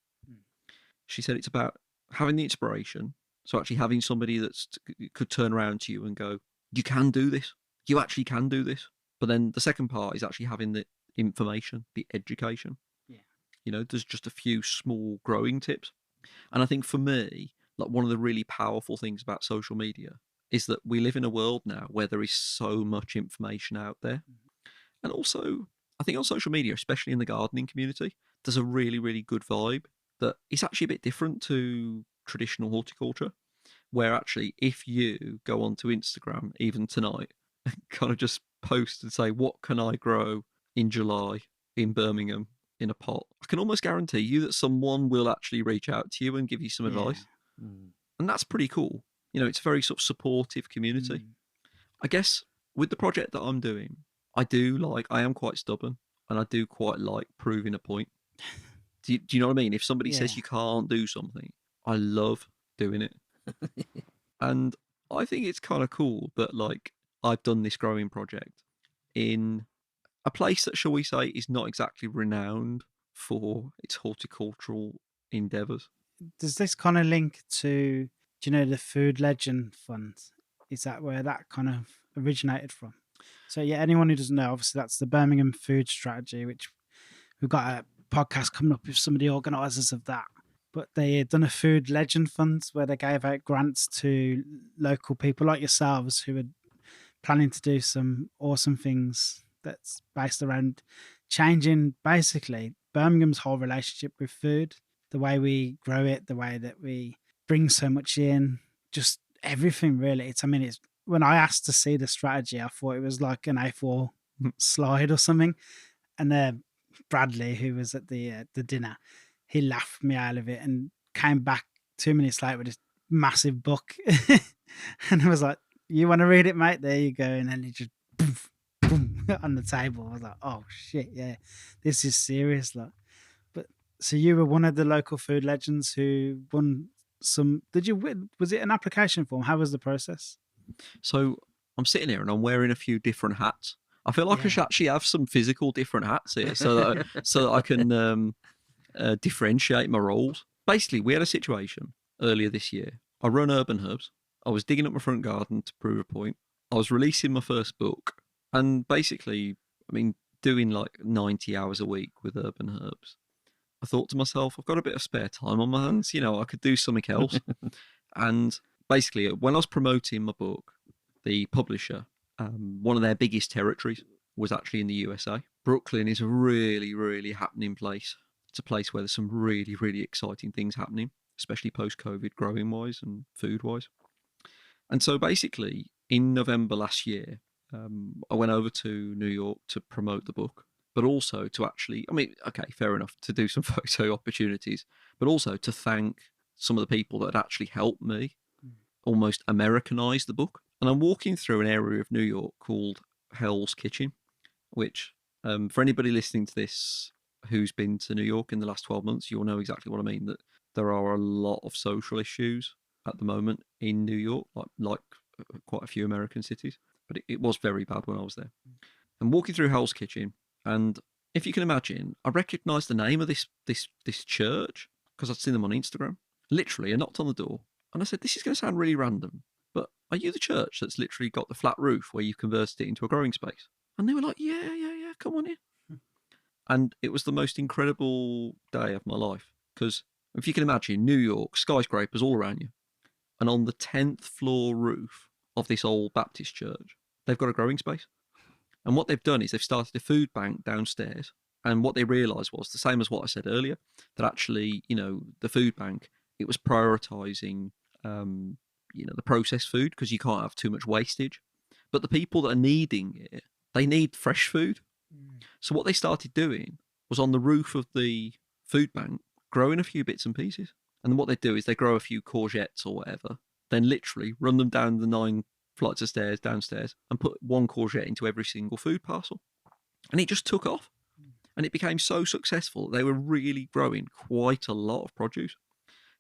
She said it's about having the inspiration, so actually having somebody that could turn around to you and go, you can do this, you actually can do this. But then the second part is actually having the information, the education. Yeah. There's just a few small growing tips. And I think for me, like one of the really powerful things about social media is that we live in a world now where there is so much information out there. And also, I think on social media, especially in the gardening community, there's a really, really good vibe that is actually a bit different to traditional horticulture, where actually if you go onto Instagram, even tonight, and kind of just post and say, what can I grow in July in Birmingham in a pot? I can almost guarantee you that someone will actually reach out to you and give you some advice. And that's pretty cool. It's a very sort of supportive community. I guess with the project that I'm doing, I am quite stubborn, and I do quite like proving a point. Do you know what I mean? If somebody says you can't do something, I love doing it. And I think it's kind of cool that like I've done this growing project in a place that, shall we say, is not exactly renowned for its horticultural endeavours. Does this kind of link to, do you know, the Food Legend Fund? Is that where that kind of originated from? So yeah, anyone who doesn't know, obviously that's the Birmingham Food Strategy, which we've got a podcast coming up with some of the organisers of that. But they had done a Food Legend Fund where they gave out grants to local people like yourselves who were planning to do some awesome things that's based around changing basically Birmingham's whole relationship with food, the way we grow it, the way that we bring so much in, just everything really. It's when I asked to see the strategy, I thought it was like an A4 slide or something. And Bradley, who was at the dinner, he laughed me out of it and came back 2 minutes later with this massive book. And I was like, "You want to read it, mate? There you go." And then he just boom, boom, on the table. I was like, "Oh shit, yeah, this is serious." Like, but so you were one of the local food legends who won some. Did you win? Was it an application form? How was the process? So I'm sitting here and I'm wearing a few different hats. I feel like I should actually have some physical different hats here so that I can differentiate my roles. Basically, we had a situation earlier this year. I run Urban Herbs. I was digging up my front garden to prove a point. I was releasing my first book, and basically, I mean, doing like 90 hours a week with Urban Herbs. I thought to myself, I've got a bit of spare time on my hands. You know, I could do something else. And basically, when I was promoting my book, the publisher, one of their biggest territories was actually in the USA. Brooklyn is a really, really happening place. It's a place where there's some really, really exciting things happening, especially post-COVID, growing-wise and food-wise. And so basically, in November last year, I went over to New York to promote the book, but also to actually, I mean, okay, fair enough, to do some photo opportunities, but also to thank some of the people that had actually helped me almost Americanize the book. And I'm walking through an area of New York called Hell's Kitchen, which, for anybody listening to this who's been to New York in the last 12 months, you'll know exactly what I mean, that there are a lot of social issues at the moment in New York, like quite a few American cities. But it was very bad when I was there. I'm walking through Hell's Kitchen, and if you can imagine, I recognised the name of this church because I'd seen them on Instagram. Literally, I knocked on the door, and I said, "This is going to sound really random, but are you the church that's literally got the flat roof where you converted it into a growing space?" And they were like, yeah, come on in. And it was the most incredible day of my life, because if you can imagine, New York, skyscrapers all around you, and on the 10th floor roof of this old Baptist church, they've got a growing space. And what they've done is they've started a food bank downstairs. And what they realised was the same as what I said earlier, that actually, you know, the food bank, it was prioritising, the processed food because you can't have too much wastage. But the people that are needing it, they need fresh food. So what they started doing was on the roof of the food bank, growing a few bits and pieces. And what they do is they grow a few courgettes or whatever, then literally run them down the 9 flights of stairs downstairs and put one courgette into every single food parcel. And it just took off. And it became so successful, they were really growing quite a lot of produce.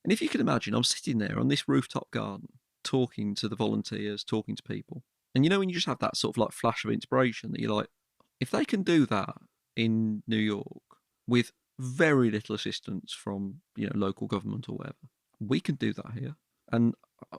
And if you can imagine, I'm sitting there on this rooftop garden, talking to the volunteers, talking to people. And you know, when you just have that sort of like flash of inspiration that you're like, if they can do that in New York with very little assistance from, local government or whatever, we can do that here. And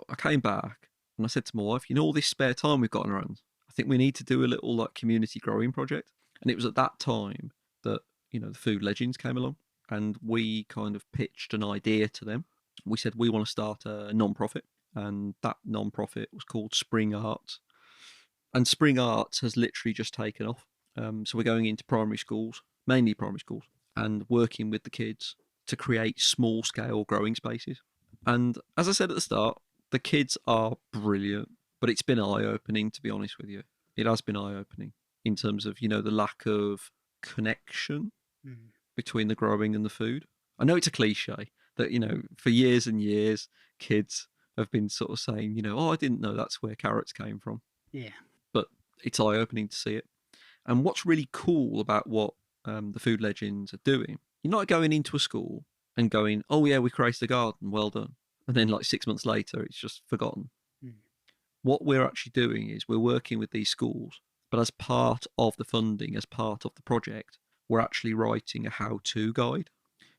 I came back and I said to my wife, all this spare time we've got on our hands, I think we need to do a little like community growing project. And it was at that time that, the Food Legends came along, and we kind of pitched an idea to them. We said, we want to start a non-profit, and that non-profit was called Spring Arts. And Spring Arts has literally just taken off. So we're going into primary schools, mainly primary schools, and working with the kids to create small-scale growing spaces. And as I said at the start, the kids are brilliant, but it's been eye-opening, to be honest with you. It has been eye-opening in terms of, the lack of connection between the growing and the food. I know it's a cliche that, for years and years, kids have been sort of saying, I didn't know that's where carrots came from. Yeah. But it's eye-opening to see it. And what's really cool about what the Food Legends are doing, you're not going into a school and going, "Oh yeah, we created a garden, well done," and then like 6 months later, it's just forgotten. what we're actually doing is we're working with these schools, but as part of the funding, as part of the project, we're actually writing a how-to guide.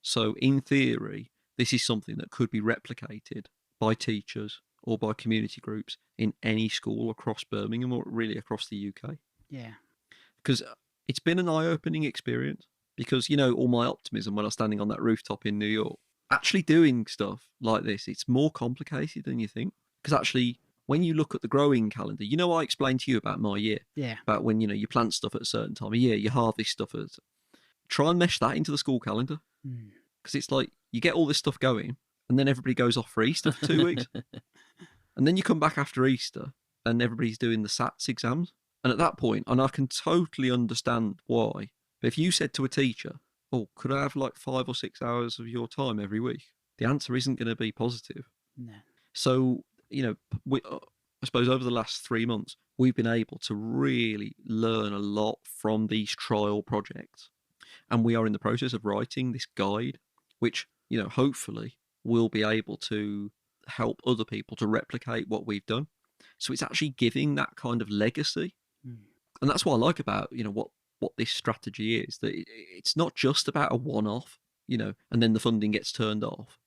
So in theory, this is something that could be replicated by teachers or by community groups in any school across Birmingham or really across the UK. Yeah. Because it's been an eye-opening experience. Because, you know, all my optimism when I was standing on that rooftop in New York, actually doing stuff like this, it's more complicated than you think. Because actually, when you look at the growing calendar, you know, I explained to you about my year. Yeah. About when, you know, you plant stuff at a certain time of year, you harvest stuff at. Try and mesh that into the school calendar. Because it's like you get all this stuff going, and then everybody goes off for Easter for 2 weeks. And then you come back after Easter, and everybody's doing the SATs exams. And at that point, and I can totally understand why, but if you said to a teacher, oh, could I have like 5 or 6 hours of your time every week? The answer isn't going to be positive. No. So, you know, I suppose over the last 3 months, we've been able to really learn a lot from these trial projects. And we are in the process of writing this guide, which, you know, hopefully will be able to help other people to replicate what we've done. So it's actually giving that kind of legacy. And that's what I like about, you know, what this strategy is, that it's not just about a one-off, you know, and then the funding gets turned off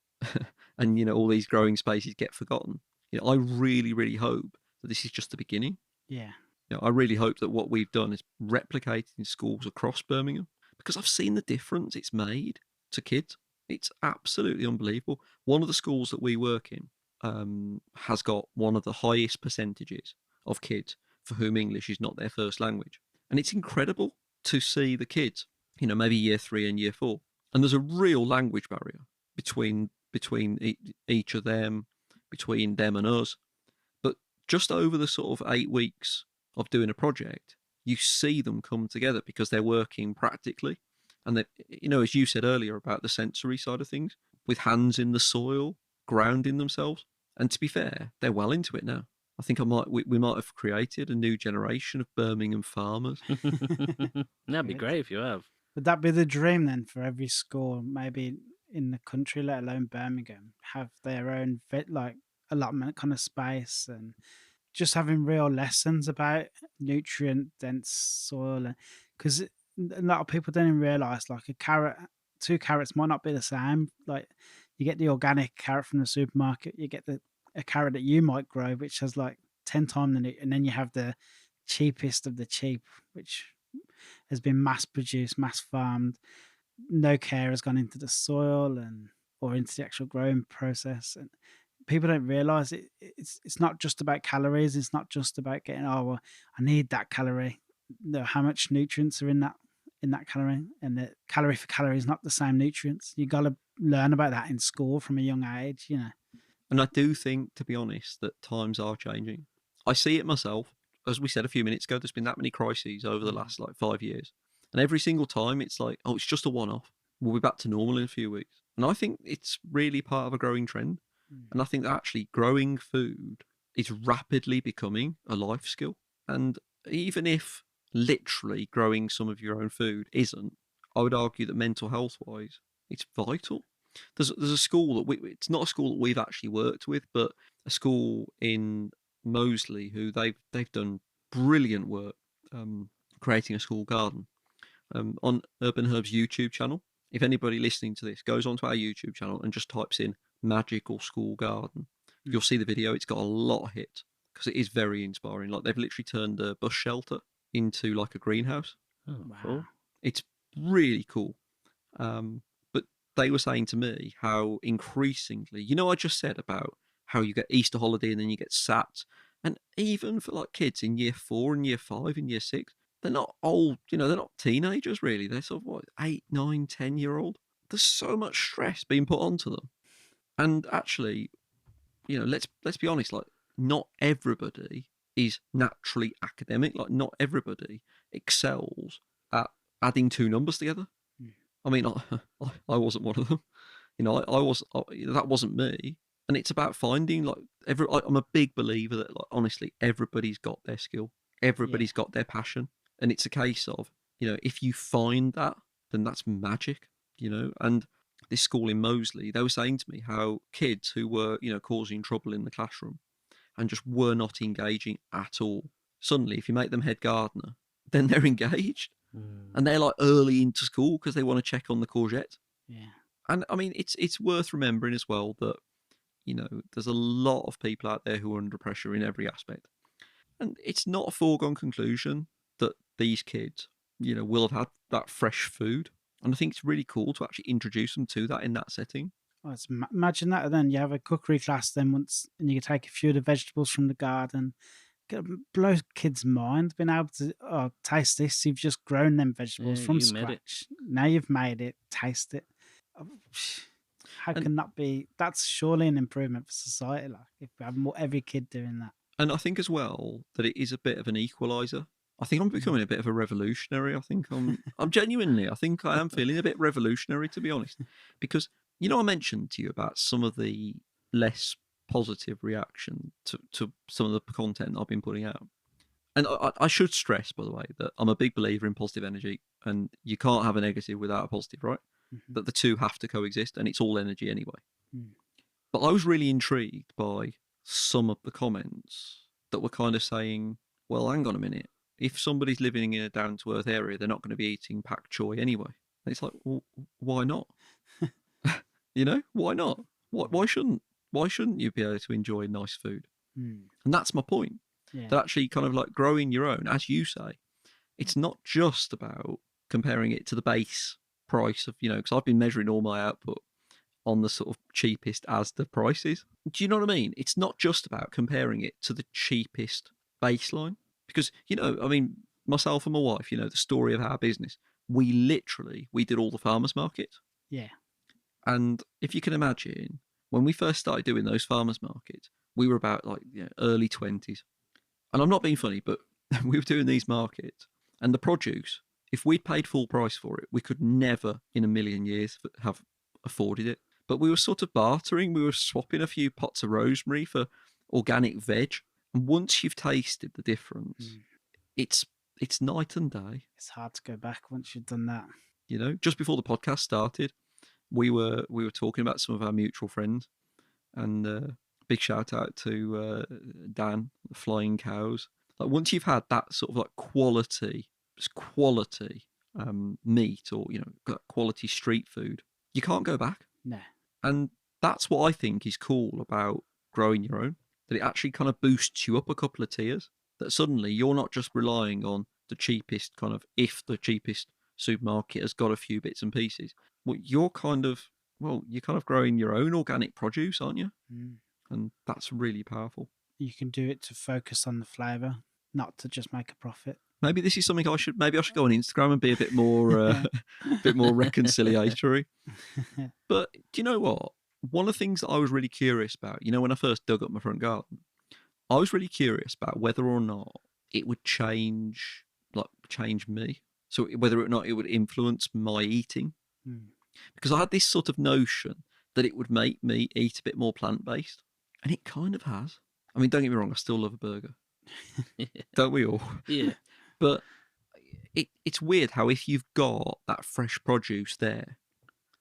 and, you know, all these growing spaces get forgotten. You know, I really, really hope that this is just the beginning. Yeah. You know, I really hope that what we've done is replicated in schools across Birmingham, because I've seen the difference it's made to kids. It's absolutely unbelievable. One of the schools that we work in has got one of the highest percentages of kids for whom English is not their first language. And it's incredible to see the kids, you know, maybe year 3 and year 4. And there's a real language barrier between each of them, between them and us. But just over the sort of 8 weeks of doing a project, you see them come together because they're working practically. And that, you know, as you said earlier about the sensory side of things, with hands in the soil, grounding themselves. And to be fair, they're well into it now. I think we might have created a new generation of Birmingham farmers. That'd be great if you have. Would that be the dream then for every school, maybe in the country, let alone Birmingham, have their own like allotment kind of space and just having real lessons about nutrient dense soil? Because a lot of people don't even realize, like, two carrots might not be the same. Like, you get the organic carrot from the supermarket, you get a carrot that you might grow, which has like 10 times the and then you have the cheapest of the cheap, which has been mass produced, mass farmed. No care has gone into the soil or into the actual growing process. And people don't realize it's not just about calories. It's not just about getting, oh, well, I need that calorie. No, how much nutrients are in that calorie, and the calorie for calorie is not the same nutrients. You got to learn about that in school from a young age, you know. And I do think, to be honest, that times are changing. I see it myself. As we said a few minutes ago, there's been that many crises over the last like 5 years. And every single time it's like, oh, it's just a one-off. We'll be back to normal in a few weeks. And I think it's really part of a growing trend. And I think that actually growing food is rapidly becoming a life skill. And even if literally growing some of your own food isn't, I would argue that mental health-wise, it's vital. There's a school that it's not a school that we've actually worked with, but a school in Moseley who they've done brilliant work creating a school garden on Urban Herb's YouTube channel. If anybody listening to this goes onto our YouTube channel and just types in magical school garden, you'll see the video. It's got a lot of hits because it is very inspiring. Like, they've literally turned a bus shelter into like a greenhouse. Oh, wow. Cool. It's really cool. But they were saying to me how increasingly, you know, I just said about how you get Easter holiday and then you get SAT. And even for like kids in year 4 and year 5 and year 6, they're not old, you know, they're not teenagers really. They're sort of what, 8, 9, 10-year-old. There's so much stress being put onto them. And actually, you know, let's be honest, like, not everybody is naturally academic. Like, not everybody excels at adding 2 numbers together. I mean, I wasn't one of them. You know, that wasn't me. And it's about finding, like, I'm a big believer that, like, honestly, everybody's got their skill. Everybody's got their passion. And it's a case of, you know, if you find that, then that's magic, you know. And this school in Moseley, they were saying to me how kids who were, you know, causing trouble in the classroom and just were not engaging at all. Suddenly, if you make them head gardener, then they're engaged. And they're like early into school because they want to check on the courgette. Yeah. And I mean, it's worth remembering as well that, you know, there's a lot of people out there who are under pressure in every aspect. And it's not a foregone conclusion that these kids, you know, will have had that fresh food. And I think it's really cool to actually introduce them to that in that setting. Well, imagine that. And then you have a cookery class then once, and you can take a few of the vegetables from the garden. Blow kids' mind being able to taste this. You've just grown them vegetables from scratch. Now you've made it. Taste it. How can that be? That's surely an improvement for society. Like if we have every kid doing that. And I think as well that it is a bit of an equalizer. I think I'm becoming a bit of a revolutionary. I think I'm genuinely. I think I am feeling a bit revolutionary, to be honest, because you know I mentioned to you about some of the less positive reaction to some of the content I've been putting out. And I should stress, by the way, that I'm a big believer in positive energy, and you can't have a negative without a positive, right? Mm-hmm. That the two have to coexist, and it's all energy anyway. But I was really intrigued by some of the comments that were kind of saying, well, hang on a minute. If somebody's living in a down-to-earth area, they're not going to be eating pak choy anyway. And it's like, well, why not? You know, why not? Why shouldn't you be able to enjoy nice food? And that's my point. Yeah. That actually kind of like growing your own, as you say, it's not just about comparing it to the base price of, you know, because I've been measuring all my output on the sort of cheapest Asda prices. Do you know what I mean? It's not just about comparing it to the cheapest baseline. Because, you know, I mean, myself and my wife, you know, the story of our business, we did all the farmers markets. Yeah. And if you can imagine, when we first started doing those farmers markets, we were about like early 20s. And I'm not being funny, but we were doing these markets and the produce, if we'd paid full price for it, we could never in a million years have afforded it. But we were sort of bartering. We were swapping a few pots of rosemary for organic veg. And once you've tasted the difference, it's night and day. It's hard to go back once you've done that. You know, just before the podcast started, we were talking about some of our mutual friends, and big shout out to Dan, the Flying Cows. Like once you've had that sort of like quality meat, or you know, quality street food, you can't go back. No. And that's what I think is cool about growing your own. That it actually kind of boosts you up a couple of tiers. That suddenly you're not just relying on the cheapest kind of, if the cheapest supermarket has got a few bits and pieces. Well, you're kind of growing your own organic produce, aren't you? And that's really powerful. You can do it to focus on the flavour, not to just make a profit. Maybe this is something I should go on Instagram and be a bit more reconciliatory. But do you know what? One of the things that I was really curious about, you know, when I first dug up my front garden, I was really curious about whether or not it would change me. So whether or not it would influence my eating. Because I had this sort of notion that it would make me eat a bit more plant-based. And it kind of has. I mean, don't get me wrong, I still love a burger. Don't we all? Yeah. But it's weird how if you've got that fresh produce there,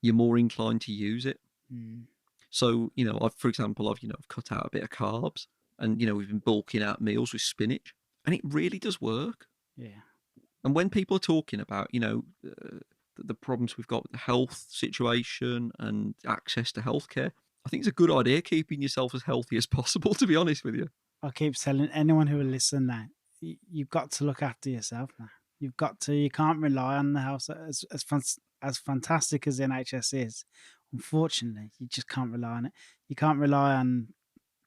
you're more inclined to use it. So, you know, I've cut out a bit of carbs, and, you know, we've been bulking out meals with spinach, and it really does work. Yeah. And when people are talking about, you know, the problems we've got with the health situation and access to healthcare, I think it's a good idea keeping yourself as healthy as possible, to be honest with you. I keep telling anyone who will listen now, you've got to look after yourself now. You can't rely on the house. As fantastic as the NHS is, unfortunately, you just can't rely on it. You can't rely on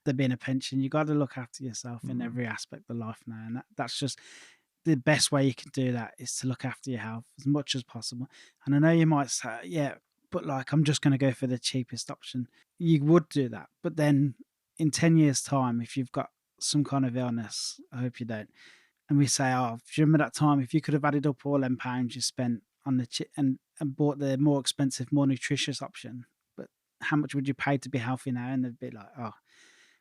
there being a pension. You got to look after yourself in every aspect of life now. And that's just the best way you can do that, is to look after your health as much as possible. And I know you might say, yeah, but like, I'm just going to go for the cheapest option. You would do that. But then in 10 years' time, if you've got some kind of illness, I hope you don't, and we say, oh, do you remember that time if you could have added up all them pounds you spent on the and bought the more expensive, more nutritious option, but how much would you pay to be healthy now? And they'd be like, oh,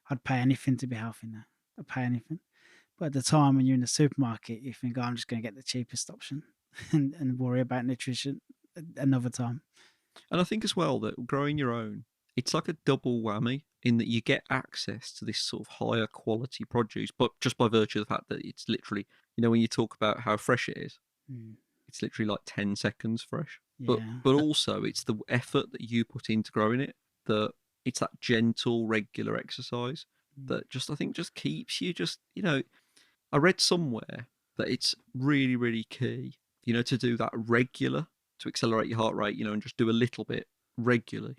I'd pay anything to be healthy now. I'd pay anything. But at the time when you're in the supermarket, you think, oh, I'm just going to get the cheapest option and worry about nutrition another time. And I think as well that growing your own, it's like a double whammy in that you get access to this sort of higher quality produce, but just by virtue of the fact that it's literally, when you talk about how fresh it is, it's literally like 10 seconds fresh. Yeah. But also it's the effort that you put into growing it, that it's that gentle, regular exercise that I think just keeps you I read somewhere that it's really, really key, to do that regular, to accelerate your heart rate, and just do a little bit regularly.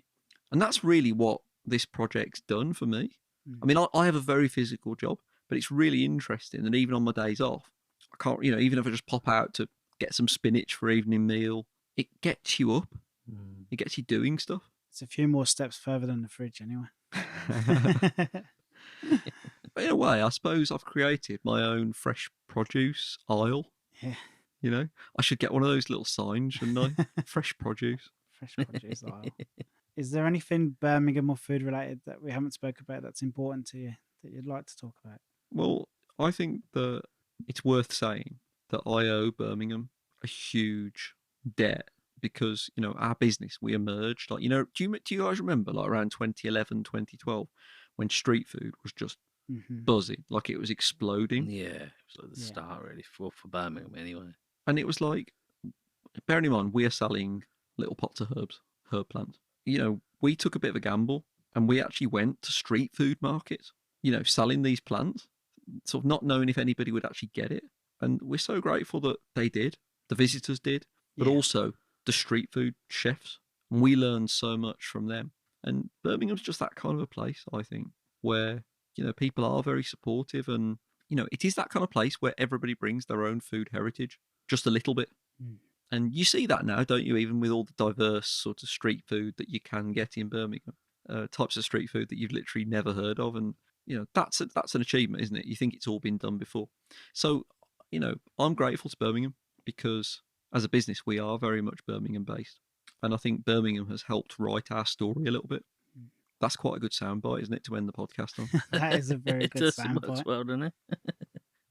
And that's really what this project's done for me. I mean, I have a very physical job, but it's really interesting. And even on my days off, I can't, even if I just pop out to get some spinach for evening meal, it gets you up. It gets you doing stuff. It's a few more steps further than the fridge anyway. But in a way, I suppose I've created my own fresh produce aisle. Yeah. I should get one of those little signs, shouldn't I? Fresh produce. Fresh produce aisle. Is there anything Birmingham or food related that we haven't spoke about that's important to you that you'd like to talk about? Well, I think that it's worth saying that I owe Birmingham a huge debt because, our business, we emerged like, do you guys remember like around 2011, 2012 when street food was just buzzing, like it was exploding? Yeah, it was like the start really for Birmingham anyway. And it was like, bearing in mind, we are selling little pots of herb plants. We took a bit of a gamble and we actually went to street food markets, selling these plants, sort of not knowing if anybody would actually get it. And we're so grateful that they did, the visitors did, but also the street food chefs. And we learned so much from them. And Birmingham's just that kind of a place, I think, where, people are very supportive and, it is that kind of place where everybody brings their own food heritage, just a little bit. And you see that now, don't you? Even with all the diverse sort of street food that you can get in Birmingham, types of street food that you've literally never heard of. And, that's an achievement, isn't it? You think it's all been done before. So, I'm grateful to Birmingham because as a business, we are very much Birmingham based. And I think Birmingham has helped write our story a little bit. That's quite a good soundbite, isn't it, to end the podcast on? That is a very good soundbite. Well, doesn't it?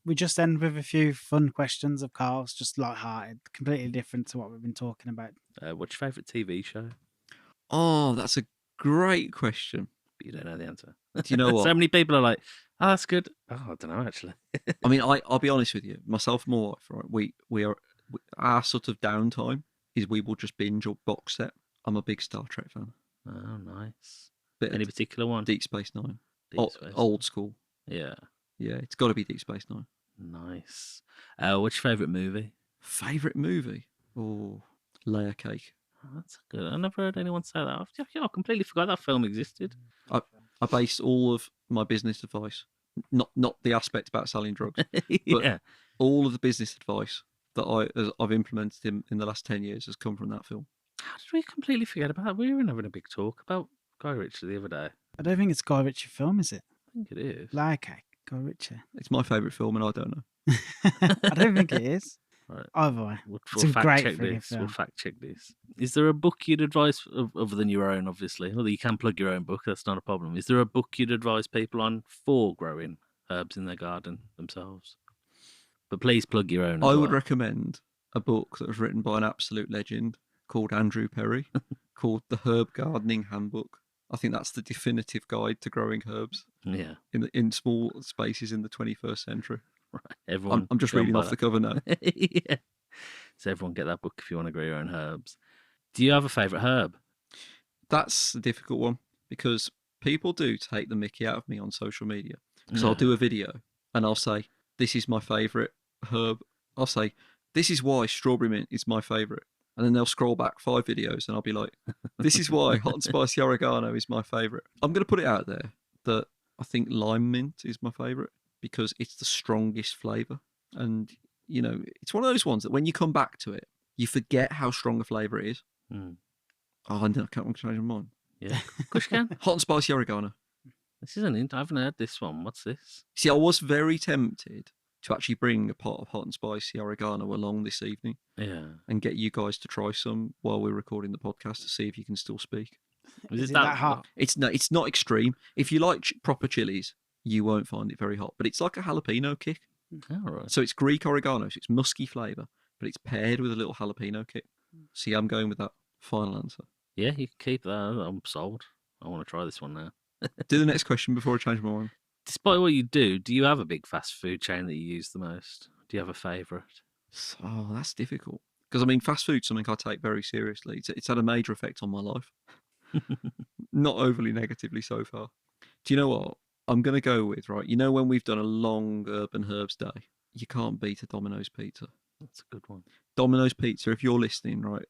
We just end with a few fun questions of Carl's, just light-hearted, completely different to what we've been talking about. What's your favourite TV show? Oh, that's a great question. But you don't know the answer. Do you know what? So many people are like, "Oh, that's good." Oh, I don't know actually. I mean, I'll be honest with you. Myself and my wife, right? Our sort of downtime is we will just binge or box set. I'm a big Star Trek fan. Oh, nice. Bit Any of particular one? Deep Space Nine. Deep Space. Old school. Yeah. Yeah, it's got to be Deep Space Nine. Nice. What's your favourite movie? Favourite movie? Oh, Layer Cake. Oh, that's good. I never heard anyone say that. I completely forgot that film existed. I base all of my business advice, not the aspect about selling drugs, Yeah. but all of the business advice that I've implemented in the last 10 years has come from that film. How did we completely forget about that? We were having a big talk about Guy Ritchie the other day. I don't think it's Guy Ritchie film, is it? I think it is. Like Guy Ritchie. It's my favourite film, and I don't know. I don't think it is. Right. Either way, We'll it's a fact great check friggin' this. film. We'll fact check this. Is there a book you'd advise, other than your own, obviously? Although you can plug your own book, that's not a problem. Is there a book you'd advise people on for growing herbs in their garden themselves? But please plug your own. I would recommend a book that was written by an absolute legend called Andrew Perry, called The Herb Gardening Handbook. I think that's the definitive guide to growing herbs. Yeah. In small spaces in the 21st century. Right. Everyone. I'm just reading off the cover now. Yeah. So everyone get that book if you want to grow your own herbs. Do you have a favourite herb? That's a difficult one because people do take the mickey out of me on social media. Because I'll do a video and I'll say, this is my favourite herb. I'll say, this is why strawberry mint is my favourite. And then they'll scroll back 5 videos and I'll be like, this is why hot and spicy oregano is my favourite. I'm going to put it out there that I think lime mint is my favourite because it's the strongest flavour. And, it's one of those ones that when you come back to it, you forget how strong a flavour it is. Mm. Oh, no, I can't change my mind. Yeah. Kush can. Hot and spicy oregano. This isn't it. I haven't heard this one. What's this? See, I was very tempted to actually bring a pot of hot and spicy oregano along this evening. Yeah. And get you guys to try some while we're recording the podcast to see if you can still speak. Is it that hot? It's not extreme. If you like proper chilies, you won't find it very hot. But it's like a jalapeno kick. All right. So it's Greek oregano, so it's musky flavour, but it's paired with a little jalapeno kick. See, I'm going with that final answer. Yeah, you can keep that. I'm sold. I want to try this one now. Do the next question before I change my mind. Despite what you do you have a big fast food chain that you use the most? Do you have a favourite? Oh, that's difficult. Because, I mean, fast food's something I take very seriously. It's had a major effect on my life. Not overly negatively so far. Do you know what? I'm going to go with, right, you know when we've done a long Urban Herbs day, you can't beat a Domino's pizza. That's a good one. Domino's Pizza, if you're listening, right,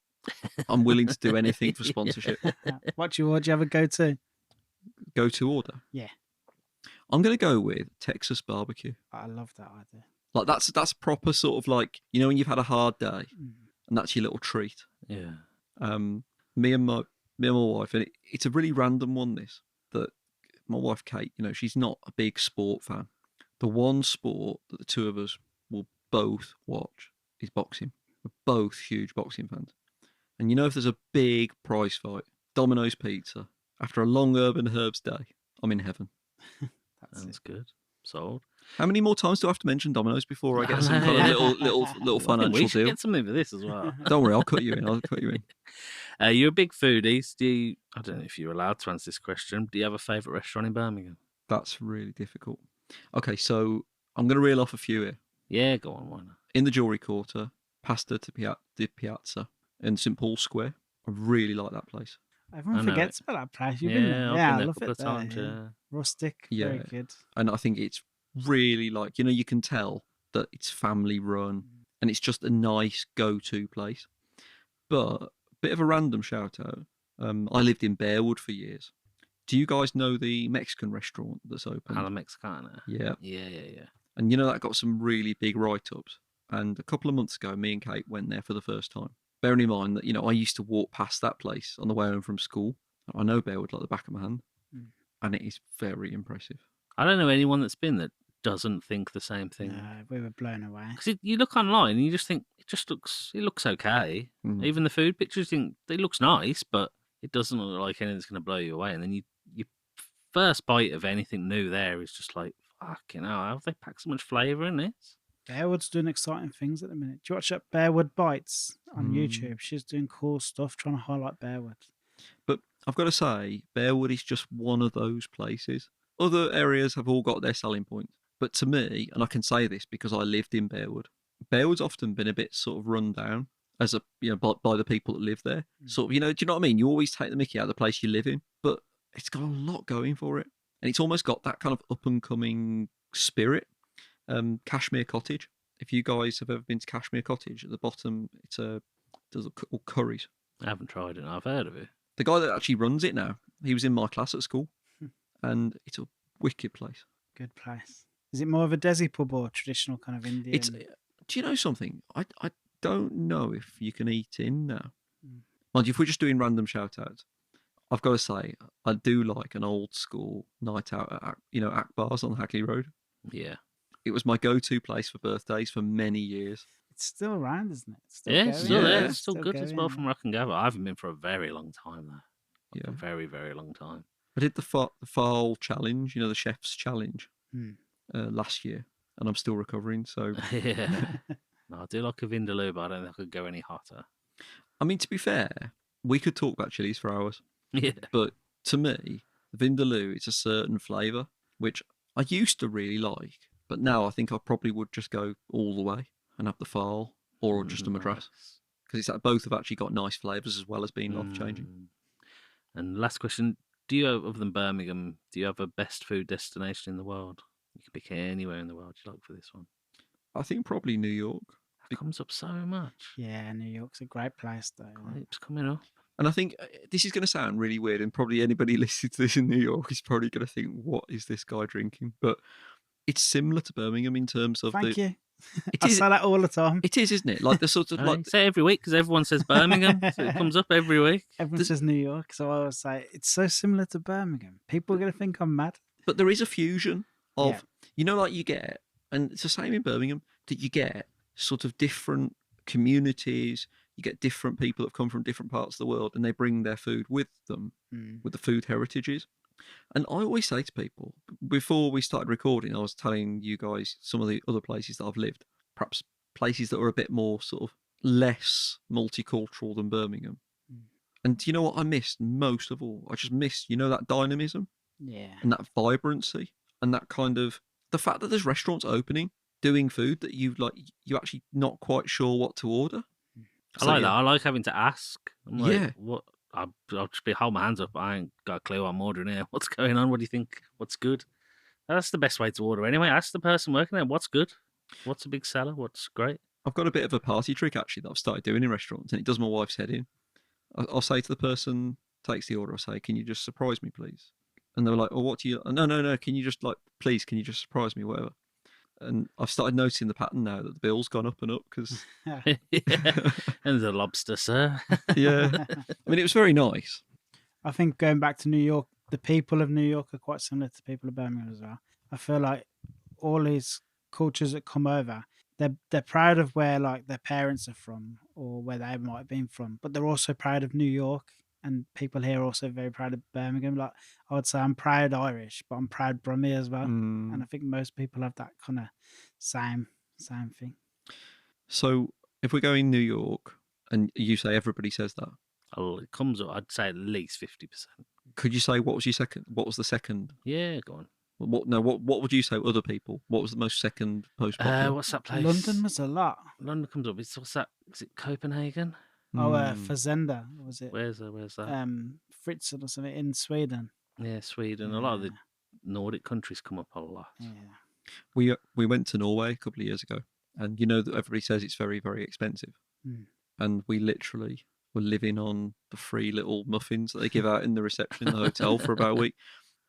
I'm willing to do anything for sponsorship. What do you have a go-to? Go-to order? Yeah. I'm going to go with Texas barbecue. I love that idea. Like, that's proper sort of like, you know when you've had a hard day and that's your little treat. Yeah. Me and my wife, and it's a really random one, this, that my wife Kate, you know, she's not a big sport fan. The one sport that the two of us will both watch is boxing. We're both huge boxing fans. And you know, if there's a big prize fight, Domino's Pizza, after a long Urban Herbs day, I'm in heaven. Sounds good. Sold. How many more times do I have to mention Domino's before I get some kind of little financial we should deal? get something for this as well. Don't worry, I'll cut you in. You're a big foodie. I don't know if you're allowed to answer this question. Do you have a favourite restaurant in Birmingham? That's really difficult. Okay, so I'm going to reel off a few here. Yeah, go on, why not? In the Jewellery Quarter, Pasta di Piazza in St Paul's Square. I really like that place. Everyone forgets about that place. You've been there. I've Yeah, been I there love a couple it of times, there. yeah. Rustic, Yeah. very good. And I think it's really like, you know, you can tell that it's family run and it's just a nice go-to place. But a bit of a random shout out. I lived in Bearwood for years. Do you guys know the Mexican restaurant that's open? A la Mexicana. Yeah. Yeah. And you know, that got some really big write-ups. And a couple of months ago, me and Kate went there for the first time. Bearing in mind that, you know, I used to walk past that place on the way home from school. I know Bearwood like the back of my hand. And it is very impressive. I don't know anyone that's been that doesn't think the same thing. No, we were blown away. Because you look online and you just think it looks okay. Even the food pictures, think it looks nice, but it doesn't look like anything that's going to blow you away. And then your first bite of anything new there is just like, fucking hell, how have they packed so much flavour in this? Bearwood's doing exciting things at the minute. Do you watch that Bearwood Bites on YouTube? She's doing cool stuff, trying to highlight Bearwood. But I've got to say, Bearwood is just one of those places. Other areas have all got their selling points. But to me, and I can say this because I lived in Bearwood, Bearwood's often been a bit sort of run down as a, you know, by the people that live there. Sort of, you know, do you know what I mean? You always take the mickey out of the place you live in, but it's got a lot going for it. And it's almost got that kind of up and coming spirit. Cashmere Cottage. If you guys have ever been to Cashmere Cottage, at the bottom, does all curries. I haven't tried it. I've heard of it. The guy that actually runs it now, he was in my class at school, and it's a wicked place. Good place. Is it more of a desi pub or traditional kind of Indian? Do you know something? I don't know if you can eat in now. Mind you, if we're just doing random shout outs, I've got to say, I do like an old school night out at, Akbar's on Hagley Road. Yeah. It was my go-to place for birthdays for many years. It's still around, isn't it? It's still there. Yeah, It's still good as well from what I can gather. I haven't been for a very long time, though. Yeah. A very, very long time. I did the Farl challenge, the chef's challenge, last year, and I'm still recovering. So yeah. No, I do like a Vindaloo, but I don't think I could go any hotter. I mean, to be fair, we could talk about chilies for hours. Yeah. But to me, the Vindaloo is a certain flavour, which I used to really like, but now I think I probably would just go all the way and have the Farl or just a Madras. Because both have actually got nice flavours as well as being life-changing. And last question, do you, other than Birmingham, do you have a best food destination in the world? You can pick anywhere in the world you like for this one. I think probably New York. It comes up so much. Yeah, New York's a great place, though. It's coming up. And I think this is going to sound really weird, and probably anybody listening to this in New York is probably going to think, what is this guy drinking? But it's similar to Birmingham in terms of Thank you. I say that all the time. It is, isn't it? Like the sort of I say it every week because everyone says Birmingham, so it comes up every week. Everyone says New York, so I always say it's so similar to Birmingham. People are going to think I'm mad. But there is a fusion of, like you get, and it's the same in Birmingham, that you get sort of different communities, you get different people that have come from different parts of the world, and they bring their food with them, with the food heritages. And I always say to people, before we started recording, I was telling you guys some of the other places that I've lived, perhaps places that are a bit more sort of less multicultural than Birmingham. And do you know what I missed most of all? I just missed, that dynamism Yeah. and that vibrancy and that kind of the fact that there's restaurants opening, doing food that you're actually not quite sure what to order. I like that. I like having to ask. I'm like, Yeah. what? I'll just hold my hands up. I ain't got a clue what I'm ordering here. What's going on? What do you think? What's good? That's the best way to order anyway. Ask the person working there, what's good? What's a big seller? What's great? I've got a bit of a party trick actually that I've started doing in restaurants, and it does my wife's head in. I'll say to the person takes the order, I'll say, "Can you just surprise me, please?" And they're like, "Oh, what do you?" No. Can you just please? Can you just surprise me, whatever? And I've started noticing the pattern now that the bill's gone up and up because. And the lobster, sir. Yeah, I mean it was very nice. I think going back to New York, the people of New York are quite similar to the people of Birmingham as well. I feel like all these cultures that come over, they're proud of where like their parents are from or where they might have been from, but they're also proud of New York. And people here are also very proud of Birmingham. Like I would say, I'm proud Irish, but I'm proud Brummie as well. And I think most people have that kind of same thing. So if we're going New York, and you say everybody says that, Oh, it comes up. I'd say at least 50%. could you say what was your second? What was the second? Yeah, go on. What would you say? Other people. What was the most second most popular? What's that place? London was a lot. London comes up. What's that? Is it Copenhagen? Fazenda was it? Where's that? Fritzen or something in Sweden. Yeah, Sweden. A lot of the Nordic countries come up a lot. Yeah. We went to Norway a couple of years ago, and that everybody says it's very, very expensive, and we literally were living on the free little muffins that they give out in the reception in the hotel for about a week.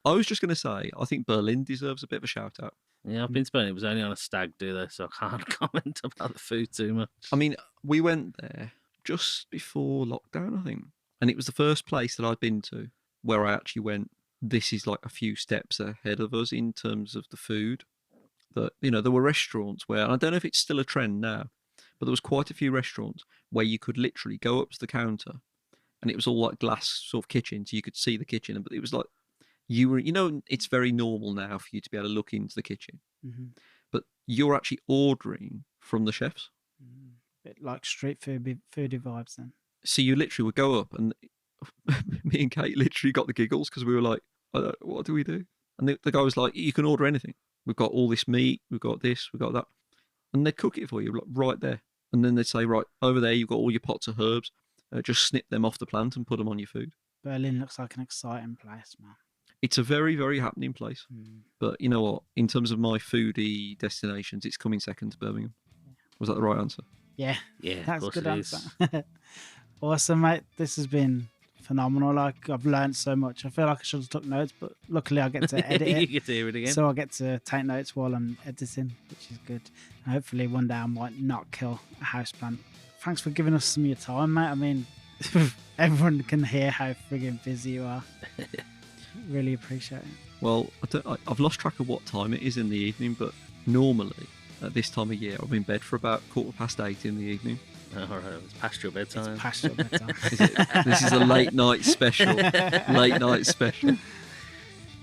I was just going to say, I think Berlin deserves a bit of a shout out. Yeah, I've been to Berlin. It was only on a stag do though, so I can't comment about the food too much. I mean, we went there just before lockdown, I think, and it was the first place that I'd been to where I actually went, this is like a few steps ahead of us in terms of the food. That there were restaurants where, and I don't know if it's still a trend now, but there was quite a few restaurants where you could literally go up to the counter and it was all like glass sort of kitchen, so you could see the kitchen, but it was like you were, it's very normal now for you to be able to look into the kitchen, but you're actually ordering from the chefs. Bit like street foodie vibes then. So you literally would go up, and me and Kate literally got the giggles because we were like, what do we do? And the guy was like, you can order anything. We've got all this meat, we've got this, we've got that. And they'd cook it for you right there. And then they'd say, right, over there you've got all your pots of herbs. Just snip them off the plant and put them on your food. Berlin looks like an exciting place, man. It's a very, very happening place. But you know what? In terms of my foodie destinations, it's coming second to Birmingham. Was that the right answer? Yeah, that's a of course good it answer. is. Awesome, mate. This has been phenomenal. Like I've learned so much. I feel like I should have took notes, but luckily I get to edit You it. get to hear it again. So I get to take notes while I'm editing, which is good. And hopefully one day I might not kill a houseplant. Thanks for giving us some of your time, mate. I mean, everyone can hear how friggin' busy you are. Really appreciate it. Well, I've lost track of what time it is in the evening, but normally at this time of year, I'm in bed for about 8:15 in the evening. All right, it's past your bedtime. It's past your bedtime. This is a late night special. Late night special.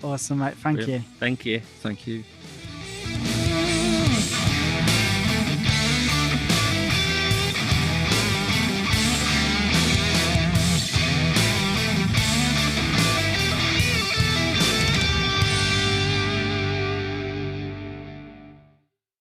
Awesome, mate. Thank you. Thank you. Thank you.